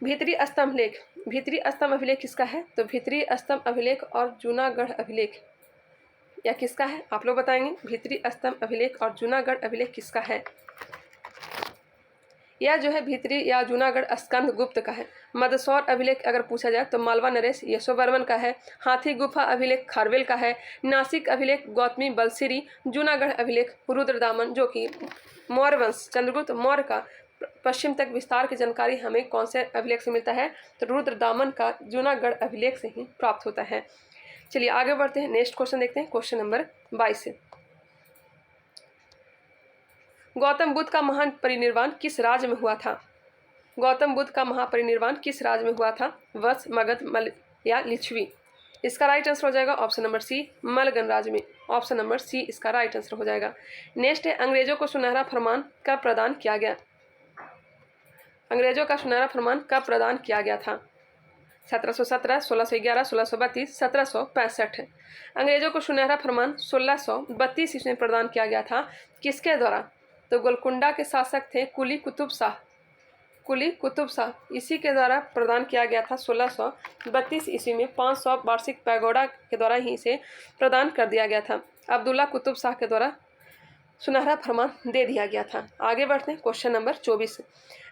भीतरी स्तंभ अभिलेख किसका है? तो भीतरी स्तंभ अभिलेख और जूनागढ़ अभिलेख, या किसका है? आप लोग बताएंगे। भीतरी स्तंभ अभिलेख और जूनागढ़ अभिलेख किसका है? यह जो है भीतरी या जूनागढ़ स्कंद गुप्त का है। मदसौर अभिलेख अगर पूछा जाए तो मालवा नरेश यशोवर्मन का है। हाथी गुफा अभिलेख खारवेल का है। नासिक अभिलेख गौतमी बलसिरी। जूनागढ़ अभिलेख रुद्रदामन, जो कि मौर्य वंश चंद्रगुप्त मौर्य का पश्चिम तक विस्तार की जानकारी हमें कौन से अभिलेख से मिलता है? तो रुद्रदामन का जूनागढ़ अभिलेख से ही प्राप्त होता है। चलिए आगे बढ़ते हैं। नेक्स्ट क्वेश्चन देखते हैं, क्वेश्चन नंबर 22 से। गौतम बुद्ध का महापरिनिर्वाण किस राज्य में हुआ था? गौतम बुद्ध का महापरिनिर्वाण किस राज्य में हुआ था? वत्स, मगध, मल या लिच्छवी। इसका राइट आंसर हो जाएगा ऑप्शन नंबर सी, मलगन राज्य में। ऑप्शन नंबर सी इसका राइट आंसर हो जाएगा। नेक्स्ट है, अंग्रेजों को सुनहरा फरमान कब प्रदान किया गया? अंग्रेजों का सुनहरा फरमान कब प्रदान किया गया था? 1717, 1611, 1632, 1765। अंग्रेजों को सुनहरा फरमान 1632 ईस्वी में प्रदान किया गया था। किसके द्वारा? तो गोलकुंडा के शासक थे कुली कुतुब शाह, इसी के द्वारा प्रदान किया गया था 1632 ईस्वी में। 500 वार्षिक पैगोडा के द्वारा ही इसे प्रदान कर दिया गया था। अब्दुल्ला कुतुब शाह के द्वारा सुनहरा फरमान दे दिया गया था। आगे बढ़ते हैं, क्वेश्चन नंबर 24।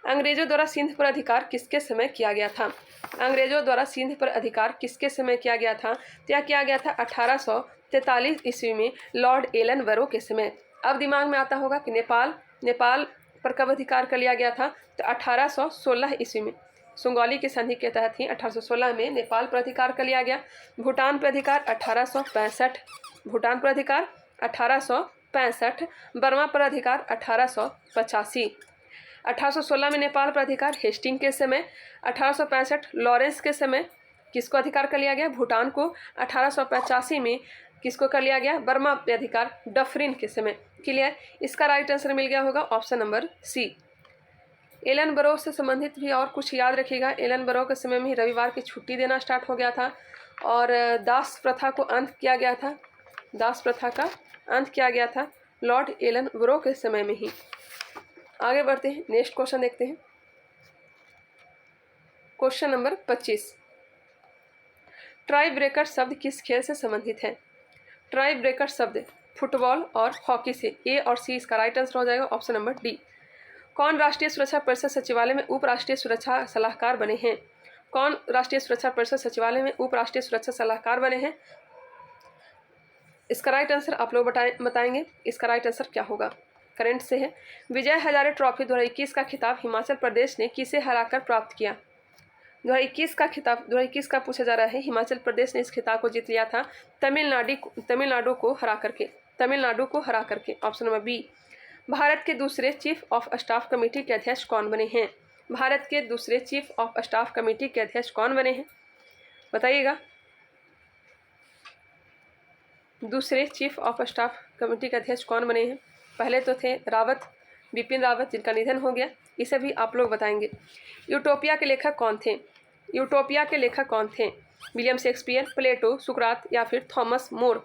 अंग्रेजों द्वारा सिंध पर अधिकार किसके समय किया गया था? अंग्रेजों द्वारा सिंध पर अधिकार किसके समय किया गया था? क्या किया गया था? 1843 ईस्वी में लॉर्ड एलन वरो के समय। अब दिमाग में आता होगा कि नेपाल पर कब अधिकार कर लिया गया था? तो 1816 ईस्वी में सुंगौली की संधि के तहत ही 1816 में नेपाल पर अधिकार कर लिया गया। भूटान पर अधिकार 1865, बर्मा पर अधिकार 1885। 1816 में नेपाल पर अधिकार हेस्टिंग के समय, 1865 लॉरेंस के समय, किसको अधिकार कर लिया गया? भूटान को 1885 में किसको कर लिया गया? बर्मा पे अधिकार, डफरिन के समय। क्लियर? इसका राइट आंसर मिल गया होगा ऑप्शन नंबर सी। एलन बरो से संबंधित भी और कुछ याद रखिएगा। एलन बरो के समय में ही रविवार की छुट्टी देना स्टार्ट हो गया था और दास प्रथा को अंत किया गया था। दास प्रथा का अंत किया गया था लॉर्ड एलन बरो के समय में ही। आगे बढ़ते हैं, नेक्स्ट क्वेश्चन देखते हैं। क्वेश्चन नंबर 25, ट्राई ब्रेकर शब्द किस खेल से संबंधित है? ट्राई ब्रेकर शब्द फुटबॉल और हॉकी से। ए और सी इसका राइट आंसर हो जाएगा ऑप्शन नंबर डी। कौन राष्ट्रीय सुरक्षा परिषद सचिवालय में उप राष्ट्रीय सुरक्षा सलाहकार बने हैं? कौन राष्ट्रीय सुरक्षा परिषद सचिवालय में उप राष्ट्रीय सुरक्षा सलाहकार बने हैं? इसका राइट आंसर आप लोग बताएंगे। इसका राइट आंसर क्या होगा? करंट से है। विजय हजारे ट्रॉफी 2021 का खिताब हिमाचल प्रदेश ने किसे हराकर प्राप्त किया? 2021 का खिताब 2021 का पूछा जा रहा है। हिमाचल प्रदेश ने इस खिताब को जीत लिया था तमिलनाडु को हरा करके। Option number B. भारत के दूसरे चीफ ऑफ स्टाफ कमेटी के अध्यक्ष कौन बने हैं? भारत के दूसरे चीफ ऑफ स्टाफ कमेटी के अध्यक्ष कौन बने हैं? बताइएगा। दूसरे चीफ ऑफ स्टाफ कमेटी के अध्यक्ष कौन बने हैं? पहले तो थे रावत, बिपिन रावत, जिनका निधन हो गया। इसे भी आप लोग बताएंगे। यूटोपिया के लेखक कौन थे? यूटोपिया के लेखक कौन थे? विलियम शेक्सपियर, प्लेटो, सुकरात या फिर थॉमस मोर?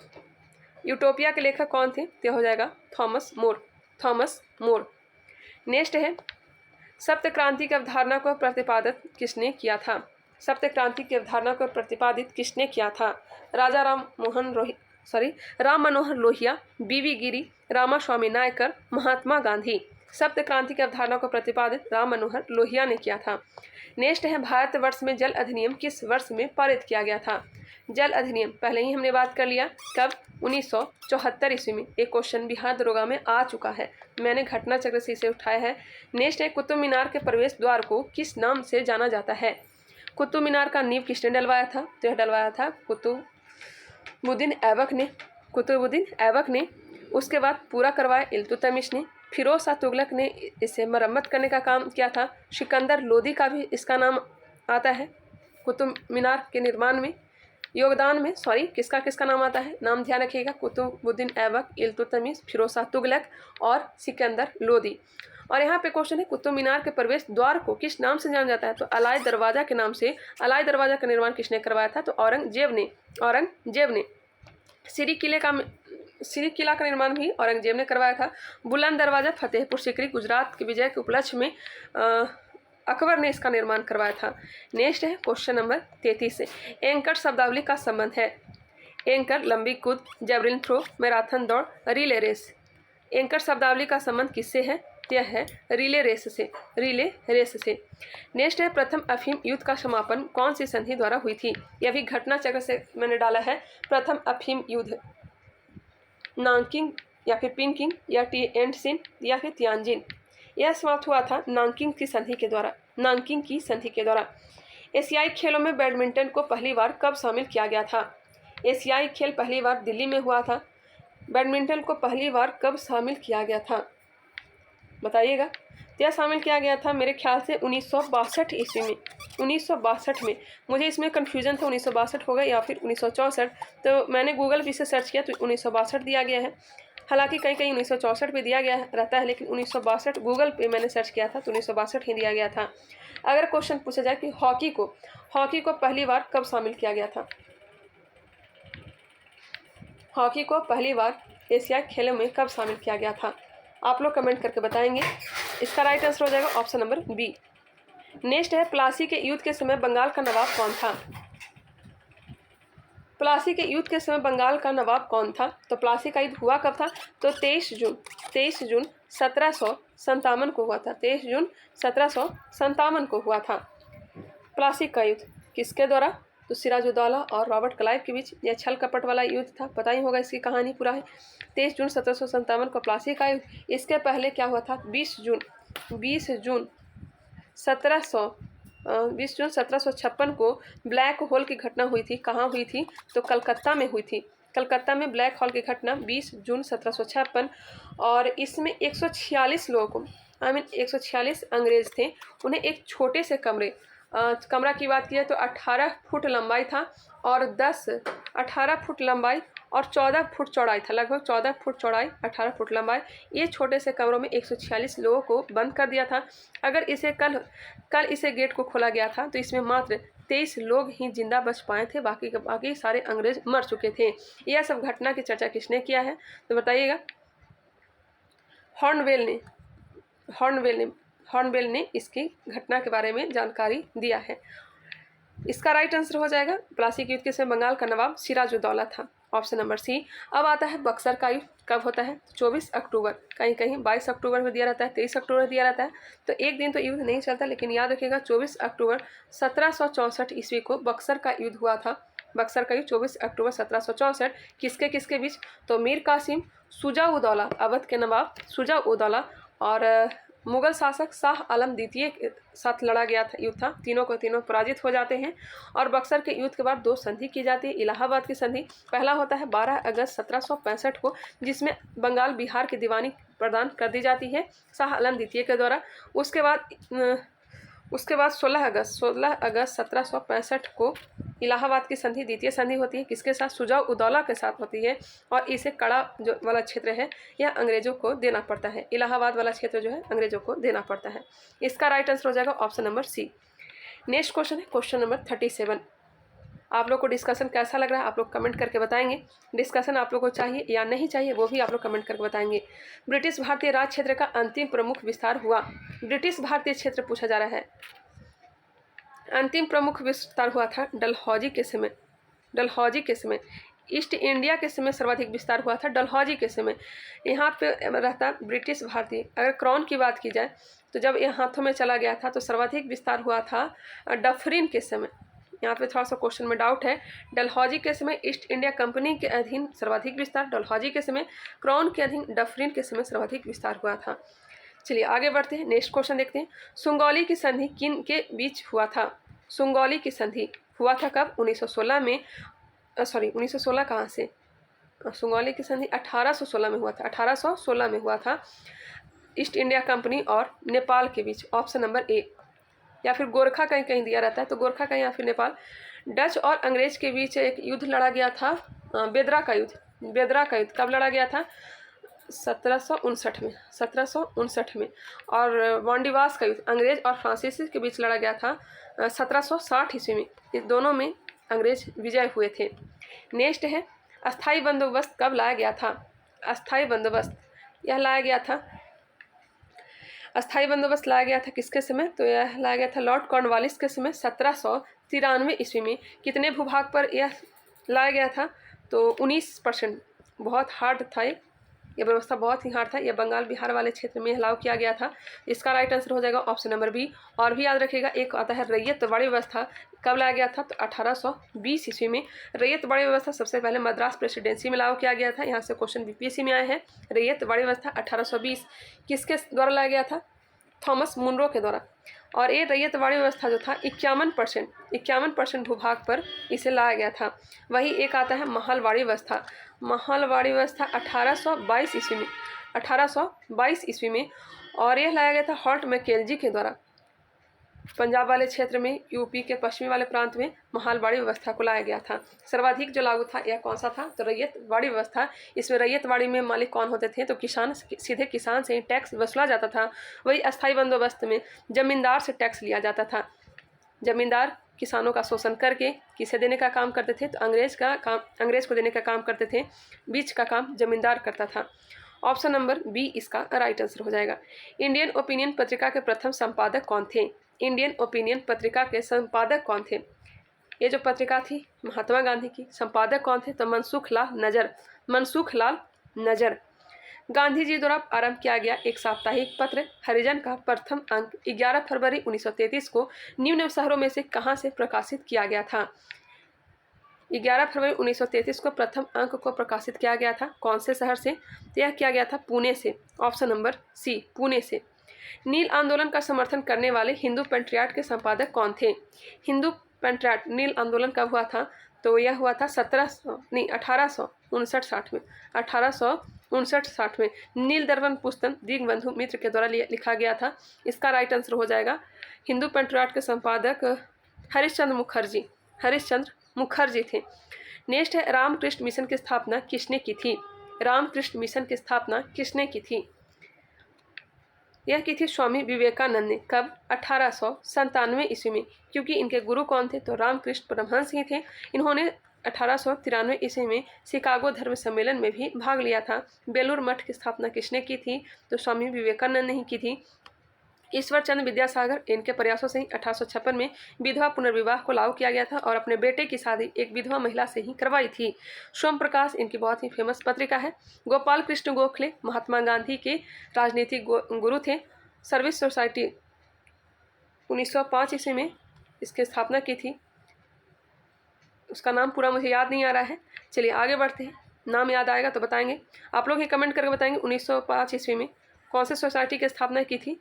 यूटोपिया के लेखक कौन थे? तो हो जाएगा थॉमस मोर। नेक्स्ट है, सप्त क्रांति की अवधारणा को प्रतिपादित किसने किया था? सप्त क्रांति की अवधारणा को प्रतिपादित किसने किया था? राजा राम मनोहर लोहिया, बीवी गिरी, रामास्वामी नायकर, महात्मा गांधी। सप्त क्रांति की अवधारणा को प्रतिपादित राम मनोहर लोहिया ने किया था। नेक्स्ट है, भारतवर्ष में जल अधिनियम किस वर्ष में पारित किया गया था? जल अधिनियम पहले ही हमने बात कर लिया, कब? 1974 ईस्वी में। एक क्वेश्चन बिहार दरोगा में आ चुका है, मैंने घटना चक्र से इसे उठाया है। नेक्स्ट है, कुतुब मीनार के प्रवेश द्वार को किस नाम से जाना जाता है? कुतुब मीनार का नींव किसने डलवाया था? तो यह डलवाया था कुतुबुद्दीन ऐबक ने। उसके बाद पूरा करवाया इल्तुतमिश ने। फिरोज शाह तुगलक ने इसे मरम्मत करने का काम किया था। सिकंदर लोदी का भी इसका नाम आता है कुतुब मीनार के निर्माण में, योगदान में। किसका नाम आता है? नाम ध्यान रखिएगा, कुतुबुद्दीन ऐबक, इल्तुतमिश, फिरोज शाह तुगलक और सिकंदर लोदी। और यहाँ पे क्वेश्चन है, कुतुब मीनार के प्रवेश द्वार को किस नाम से जाना जाता है? तो अलाई दरवाजा के नाम से। अलाई दरवाजा का निर्माण किसने करवाया था? तो औरंगजेब ने। श्री किला का निर्माण भी औरंगजेब ने करवाया था। बुलंद दरवाजा फतेहपुर सीकरी गुजरात के विजय के उपलक्ष्य में अकबर ने इसका निर्माण करवाया था। नेक्स्ट है क्वेश्चन नंबर 33 से, एंकर शब्दावली का संबंध है। एंकर लंबी कूद, जैवलिन थ्रो, मैराथन दौड़, रिले रेस। एंकर शब्दावली का संबंध किससे है? यह है रिले रेस से। नेक्स्ट है, प्रथम अफीम युद्ध का समापन कौन सी संधि द्वारा हुई थी? यह भी घटना चक्र से मैंने डाला है। प्रथम अफीम युद्ध नानकिंग या फिर पिंकिंग या टिएनसिन या फिर तियानजिन। यह समाप्त हुआ था नानकिंग की संधि के द्वारा। एशियाई खेलों में बैडमिंटन को पहली बार कब शामिल किया गया था? एशियाई खेल पहली बार दिल्ली में हुआ था। बैडमिंटन को पहली बार कब शामिल किया गया था? बताइएगा। यह शामिल किया गया था मेरे ख्याल से 1962 ईस्वी में। 1962 में, मुझे इसमें कन्फ्यूजन था 1962 होगा या फिर 1964। तो मैंने गूगल पे से सर्च किया तो 1962 दिया गया है। हालांकि कहीं 1964 भी दिया गया रहता है, लेकिन 1962 गूगल पे मैंने सर्च किया था तो 1962 ही दिया गया था। अगर क्वेश्चन पूछा जाए कि हॉकी को पहली बार कब शामिल किया गया था? हॉकी को पहली बार एशियाई खेलों में कब शामिल किया गया था? आप लोग कमेंट करके बताएंगे। इसका राइट आंसर हो जाएगा ऑप्शन नंबर बी। नेक्स्ट है, प्लासी के युद्ध के समय बंगाल का नवाब कौन था? प्लासी के युद्ध के समय बंगाल का नवाब कौन था? तो प्लासी का युद्ध हुआ कब था? तो 23 जून 1757 को हुआ था। 23 जून 1757 को हुआ था प्लासी का युद्ध। किसके द्वारा? तो सिराजुद्दौला और रॉबर्ट क्लाइव के बीच यह छल कपट वाला युद्ध था। पता ही होगा इसकी कहानी पूरा है। 23 जून 1757 को प्लासी का युद्ध। इसके पहले क्या हुआ था? 20 जून 1756 को ब्लैक होल की घटना हुई थी। कहाँ हुई थी? तो कलकत्ता में हुई थी। कलकत्ता में ब्लैक होल की घटना 20 जून 1756। और इसमें 146 लोगों को 146 अंग्रेज थे, उन्हें एक छोटे से कमरे कमरा की बात की है तो 18 फुट लंबाई था और 18 फुट लंबाई और 14 फुट चौड़ाई था, लगभग 14 फुट चौड़ाई 18 फुट लंबाई। ये छोटे से कमरों में 146 लोगों को बंद कर दिया था। अगर इसे कल इसे गेट को खोला गया था तो इसमें मात्र 23 लोग ही जिंदा बच पाए थे, बाकी सारे अंग्रेज मर चुके थे। यह सब घटना की चर्चा किसने किया है तो बताइएगा। हॉर्नवेल ने इसकी घटना के बारे में जानकारी दिया है। इसका राइट आंसर हो जाएगा प्लासी के युद्ध किसमें बंगाल का नवाब सिराजुद्दौला था, ऑप्शन नंबर सी। अब आता है बक्सर का युद्ध कब होता है, 24 अक्टूबर, कहीं कहीं 22 अक्टूबर में दिया रहता है, 23 अक्टूबर में दिया रहता है, तो एक दिन तो युद्ध नहीं चलता, लेकिन याद रखिएगा 24 अक्टूबर 1764 ईस्वी को बक्सर का युद्ध हुआ था। बक्सर का युद्ध 24 अक्टूबर 1764 किसके बीच, तो मीर कासिम, शुजा-उद-दौला, अवध के नवाब शुजा-उद-दौला और मुगल शासक शाह आलम द्वितीय के साथ लड़ा गया था युद्ध था। तीनों को तीनों पराजित हो जाते हैं और बक्सर के युद्ध के बाद 2 संधि की जाती है। इलाहाबाद की संधि पहला होता है 12 अगस्त 1765 को, जिसमेमें बंगाल बिहार की दीवानी प्रदान कर दी जाती है शाह आलम द्वितीय के द्वारा। उसके बाद 16 अगस्त 1765 को इलाहाबाद की संधि द्वितीय संधि होती है, किसके साथ, शुजा-उद-दौला के साथ होती है और इसे कड़ा जो वाला क्षेत्र है यह अंग्रेजों को देना पड़ता है। इलाहाबाद वाला क्षेत्र जो है अंग्रेजों को देना पड़ता है। इसका राइट आंसर हो जाएगा option number C. Next question है क्वेश्चन नंबर 37। आप लोग को डिस्कशन कैसा लग रहा है आप लोग कमेंट करके बताएंगे। डिस्कशन आप लोग को चाहिए या नहीं चाहिए वो भी आप लोग कमेंट करके बताएंगे। ब्रिटिश भारतीय राज क्षेत्र का अंतिम प्रमुख विस्तार हुआ, ब्रिटिश भारतीय क्षेत्र पूछा जा रहा है। अंतिम प्रमुख विस्तार हुआ था डलहौजी के समय। ईस्ट इंडिया के समय सर्वाधिक विस्तार हुआ था डलहौजी के समय। यहाँ पे रहता ब्रिटिश भारतीय। अगर क्राउन की बात की जाए तो जब यह हाथों में चला गया था तो सर्वाधिक विस्तार हुआ था डफरिन के समय। यहाँ पे थोड़ा सा क्वेश्चन में डाउट है। डलहौजी के समय ईस्ट इंडिया कंपनी के अधीन सर्वाधिक विस्तार डलहौजी के समय, क्राउन के अधीन डफरिन के समय सर्वाधिक विस्तार हुआ था। चलिए आगे बढ़ते हैं, नेक्स्ट क्वेश्चन देखते हैं। सुंगौली की संधि किन के बीच हुआ था? सुंगौली की संधि हुआ था कब? 1916 कहाँ से? सुंगौली की संधि 1816 में हुआ था। 1816 में हुआ था ईस्ट इंडिया कंपनी और नेपाल के बीच, ऑप्शन नंबर ए। या फिर गोरखा कहीं कहीं दिया रहता है तो गोरखा कहीं या फिर नेपाल। डच और अंग्रेज के बीच एक युद्ध लड़ा गया था, बेदरा का युद्ध कब लड़ा गया था? 1759 में। और वांडीवास का युद्ध अंग्रेज और फ्रांसीसी के बीच लड़ा गया था 1760 ईस्वी में। इस दोनों में अंग्रेज विजय हुए थे। नेक्स्ट है अस्थाई बंदोबस्त कब लाया गया था? अस्थाई बंदोबस्त यह लाया गया था, अस्थाई बंदोबस्त लाया गया था किसके समय? तो यह लाया गया था लॉर्ड कॉर्नवालिस के समय 1793 ईस्वी में। कितने भूभाग पर यह लाया गया था? तो 19%। बहुत हार्ड था यह व्यवस्था, बहुत ही हार्ड था। यह बंगाल बिहार वाले क्षेत्र में अलाउ किया गया था। इसका राइट आंसर हो जाएगा ऑप्शन नंबर बी। और भी याद रखिएगा एक आता है रैयतवाड़ी व्यवस्था, कब लाया गया था? तो 1820 ईस्वी में। रैयतवाड़ी व्यवस्था सबसे पहले मद्रास प्रेसिडेंसी में लागू किया गया था। यहाँ से क्वेश्चन बीपीएससी में आए हैं। रैयतवाड़ी व्यवस्था 1820 किसके द्वारा लाया गया था? थॉमस मुनरो के द्वारा। और ये रैयतवाड़ी व्यवस्था जो था 51% भूभाग पर इसे लाया गया था। वही एक आता है महलवाड़ी व्यवस्था 1822 ईस्वी में। और यह लाया गया था हॉर्ट मैकेलजी के द्वारा। पंजाब वाले क्षेत्र में, यूपी के पश्चिमी वाले प्रांत में महलवाड़ी व्यवस्था को लाया गया था। सर्वाधिक जो लागू था यह कौन सा था? तो रैयतवाड़ी व्यवस्था। इसमें रैयतवाड़ी में मालिक कौन होते थे? तो किसान, सीधे किसान से ही टैक्स वसूला जाता था। वही अस्थाई बंदोबस्त में जमींदार से टैक्स लिया जाता था। जमींदार किसानों का शोषण करके किसे देने का काम करते थे? तो अंग्रेज को देने का काम करते थे। बीच का काम जमींदार करता था। ऑप्शन नंबर बी इसका राइट आंसर हो जाएगा। इंडियन ओपिनियन पत्रिका के प्रथम संपादक कौन थे? इंडियन ओपिनियन पत्रिका के संपादक कौन थे? ये जो पत्रिका थी महात्मा गांधी की, संपादक कौन थे? तो मनसुख लाल नजर। गांधी जी द्वारा आरंभ किया गया एक साप्ताहिक पत्र हरिजन का प्रथम अंक 11 फरवरी 1933 को निम्न शहरों में से कहाँ से प्रकाशित किया गया था? 11 फरवरी 1933 को प्रथम अंक को प्रकाशित किया गया था। कौन से शहर से? तो यह किया गया था पुणे से, ऑप्शन नंबर सी, पुणे से। नील आंदोलन का समर्थन करने वाले हिंदू पेट्रियाट के संपादक कौन थे? हिंदू पेट्रियाट नील आंदोलन कब हुआ था? तो यह हुआ था 1859-60 में। 1859 59-60 में नील दर्पण पुस्तक दीनबंधु मित्र के द्वारा लिखा गया था। इसका राइट आंसर हो जाएगा हिंदू पेट्रियाट के संपादक हरिश्चंद्र मुखर्जी थे। नेक्स्ट है रामकृष्ण मिशन की स्थापना किसने की थी? रामकृष्ण मिशन की स्थापना किसने की थी? यह की थी स्वामी विवेकानंद ने। कब? 1897 ईस्वी में। क्योंकि इनके गुरु कौन थे? तो रामकृष्ण परमहंस ही थे। इन्होंने 1893 ईस्वी में शिकागो धर्म सम्मेलन में भी भाग लिया था। बेलूर मठ की स्थापना किसने की थी? तो स्वामी विवेकानंद ने ही की थी। ईश्वर चंद्र विद्यासागर, इनके प्रयासों से ही 1856 में विधवा पुनर्विवाह को लागू किया गया था और अपने बेटे की शादी एक विधवा महिला से ही करवाई थी। सोम प्रकाश इनकी बहुत ही फेमस पत्रिका है। गोपाल कृष्ण गोखले महात्मा गांधी के राजनीतिक गुरु थे। सर्विस सोसाइटी 1905 ईस्वी में इसकी स्थापना की थी। उसका नाम पूरा मुझे याद नहीं आ रहा है। चलिए आगे बढ़ते हैं, नाम याद आएगा तो बताएंगे। आप लोग ही कमेंट करके बताएंगे 1905 ईस्वी में कौन सी सोसाइटी की स्थापना की थी।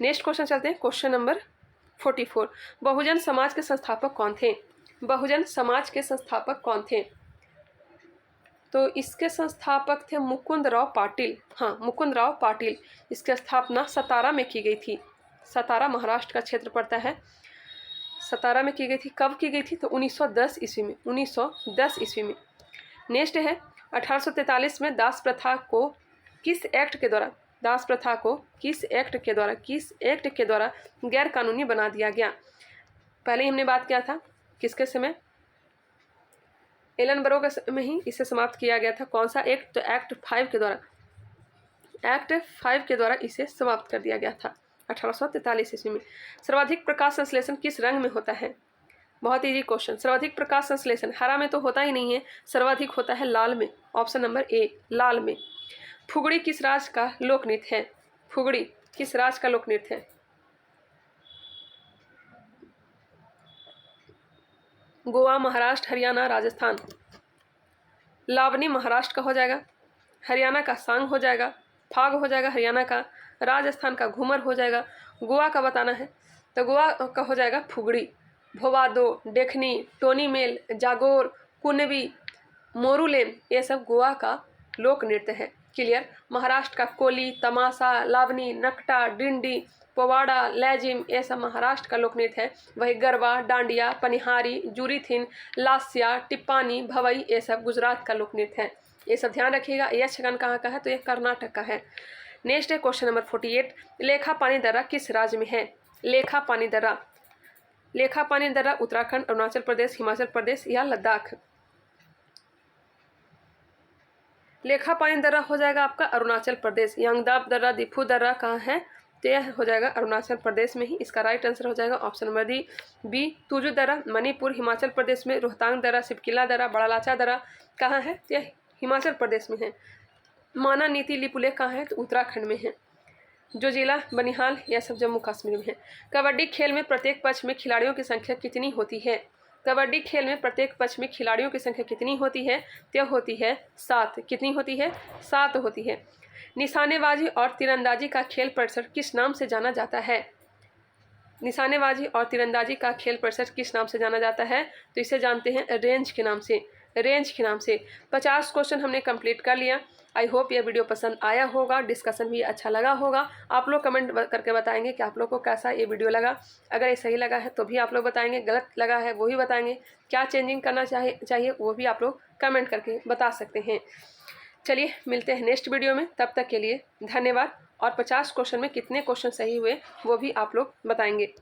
नेक्स्ट क्वेश्चन चलते हैं, क्वेश्चन नंबर 44। बहुजन समाज के संस्थापक कौन थे? बहुजन समाज के संस्थापक कौन थे? तो इसके संस्थापक थे मुकुंदराव पाटिल। हाँ, मुकुंदराव पाटिल। इसकी स्थापना सतारा में की गई थी। सतारा महाराष्ट्र का क्षेत्र पड़ता है। सतारा में की गई थी। कब की गई थी? तो 1910 ईस्वी में। 1910 ईस्वी में। नेक्स्ट है 1843 में दास प्रथा को किस एक्ट के द्वारा किस एक्ट के द्वारा गैर कानूनी बना दिया गया? पहले ही हमने बात किया था किसके समय? एलन बरो के समय ही इसे समाप्त किया गया था। कौन सा एक्ट? तो एक्ट 5 के द्वारा इसे समाप्त कर दिया गया था 1843 ईस्वी में। सर्वाधिक प्रकाश संश्लेषण किस रंग में होता है? बहुत इजी क्वेश्चन। सर्वाधिक प्रकाश संश्लेषण हरा में तो होता ही नहीं है, सर्वाधिक होता है लाल में। ऑप्शन नंबर ए, लाल में। फुगड़ी किस राज्य का लोक नृत्य है? फुगड़ी किस राज्य का लोक नृत्य है? गोवा, महाराष्ट्र, हरियाणा, राजस्थान। लावनी महाराष्ट्र का हो जाएगा, हरियाणा का सांग हो जाएगा, फाग हो जाएगा हरियाणा का, राजस्थान का घूमर हो जाएगा। गोवा का बताना है तो गोवा का हो जाएगा फुगड़ी। भोवादो, देखनी, टोनी मेल, जागोर, कुनबी, मोरूलेम, ये सब गोवा का लोक नृत्य है। क्लियर? महाराष्ट्र का कोली, तमाशा, लावनी, नकटा, डिंडी, पोवाड़ा, लैजिम, ये सब महाराष्ट्र का लोक नृत्य है। वही गरबा, डांडिया, पनिहारी, जुरीथिन, लास्या, टिप्पानी, भवई, ये सब गुजरात का लोक नृत्य है। ये सब ध्यान रखिएगा। यक्षगान कहाँ का है? तो ये कर्नाटक का है। नेक्स्ट है क्वेश्चन नंबर 48। लेखा पानी दर्रा किस राज्य में है? लेखा पानी दर्रा उत्तराखंड, अरुणाचल प्रदेश, हिमाचल प्रदेश या लद्दाख? लेखा पानी दर्रा हो जाएगा आपका अरुणाचल प्रदेश। यांगदाब दर्रा, दिफू दर्रा कहाँ है? तो यह हो जाएगा अरुणाचल प्रदेश में ही। इसका राइट आंसर हो जाएगा ऑप्शन नंबर बी, तुजू दर्रा, मणिपुर, हिमाचल प्रदेश में। रोहतांग दर्रा, सिपकिला दर्रा, बड़ालाचा दर्रा कहाँ है? तो यह हिमाचल प्रदेश में है। माना नीति लिपुले कहाँ है? तो उत्तराखंड में है। जो जिला बनिहाल, यह सब जम्मू कश्मीर में है। कबड्डी खेल में प्रत्येक पक्ष में खिलाड़ियों की संख्या कितनी होती है? कबड्डी खेल में प्रत्येक पक्ष में खिलाड़ियों की संख्या कितनी होती है? तो होती है 7। कितनी होती है? 7 होती है। निशानेबाजी और तीरंदाजी का खेल परिसर किस नाम से जाना जाता है? निशानेबाजी और तीरंदाजी का खेल परिसर किस नाम से जाना जाता है? तो इसे जानते हैं रेंज के नाम से। 50 क्वेश्चन हमने कंप्लीट कर लिया। आई होप यह वीडियो पसंद आया होगा, डिस्कशन भी अच्छा लगा होगा। आप लोग कमेंट करके बताएंगे कि आप लोग को कैसा ये वीडियो लगा। अगर ये सही लगा है तो भी आप लोग बताएंगे, गलत लगा है वो भी बताएंगे, क्या चेंजिंग करना चाहिए वो भी आप लोग कमेंट करके बता सकते हैं। चलिए मिलते हैं नेक्स्ट वीडियो में, तब तक के लिए धन्यवाद। और 50 क्वेश्चन में कितने क्वेश्चन सही हुए वो भी आप लोग बताएंगे।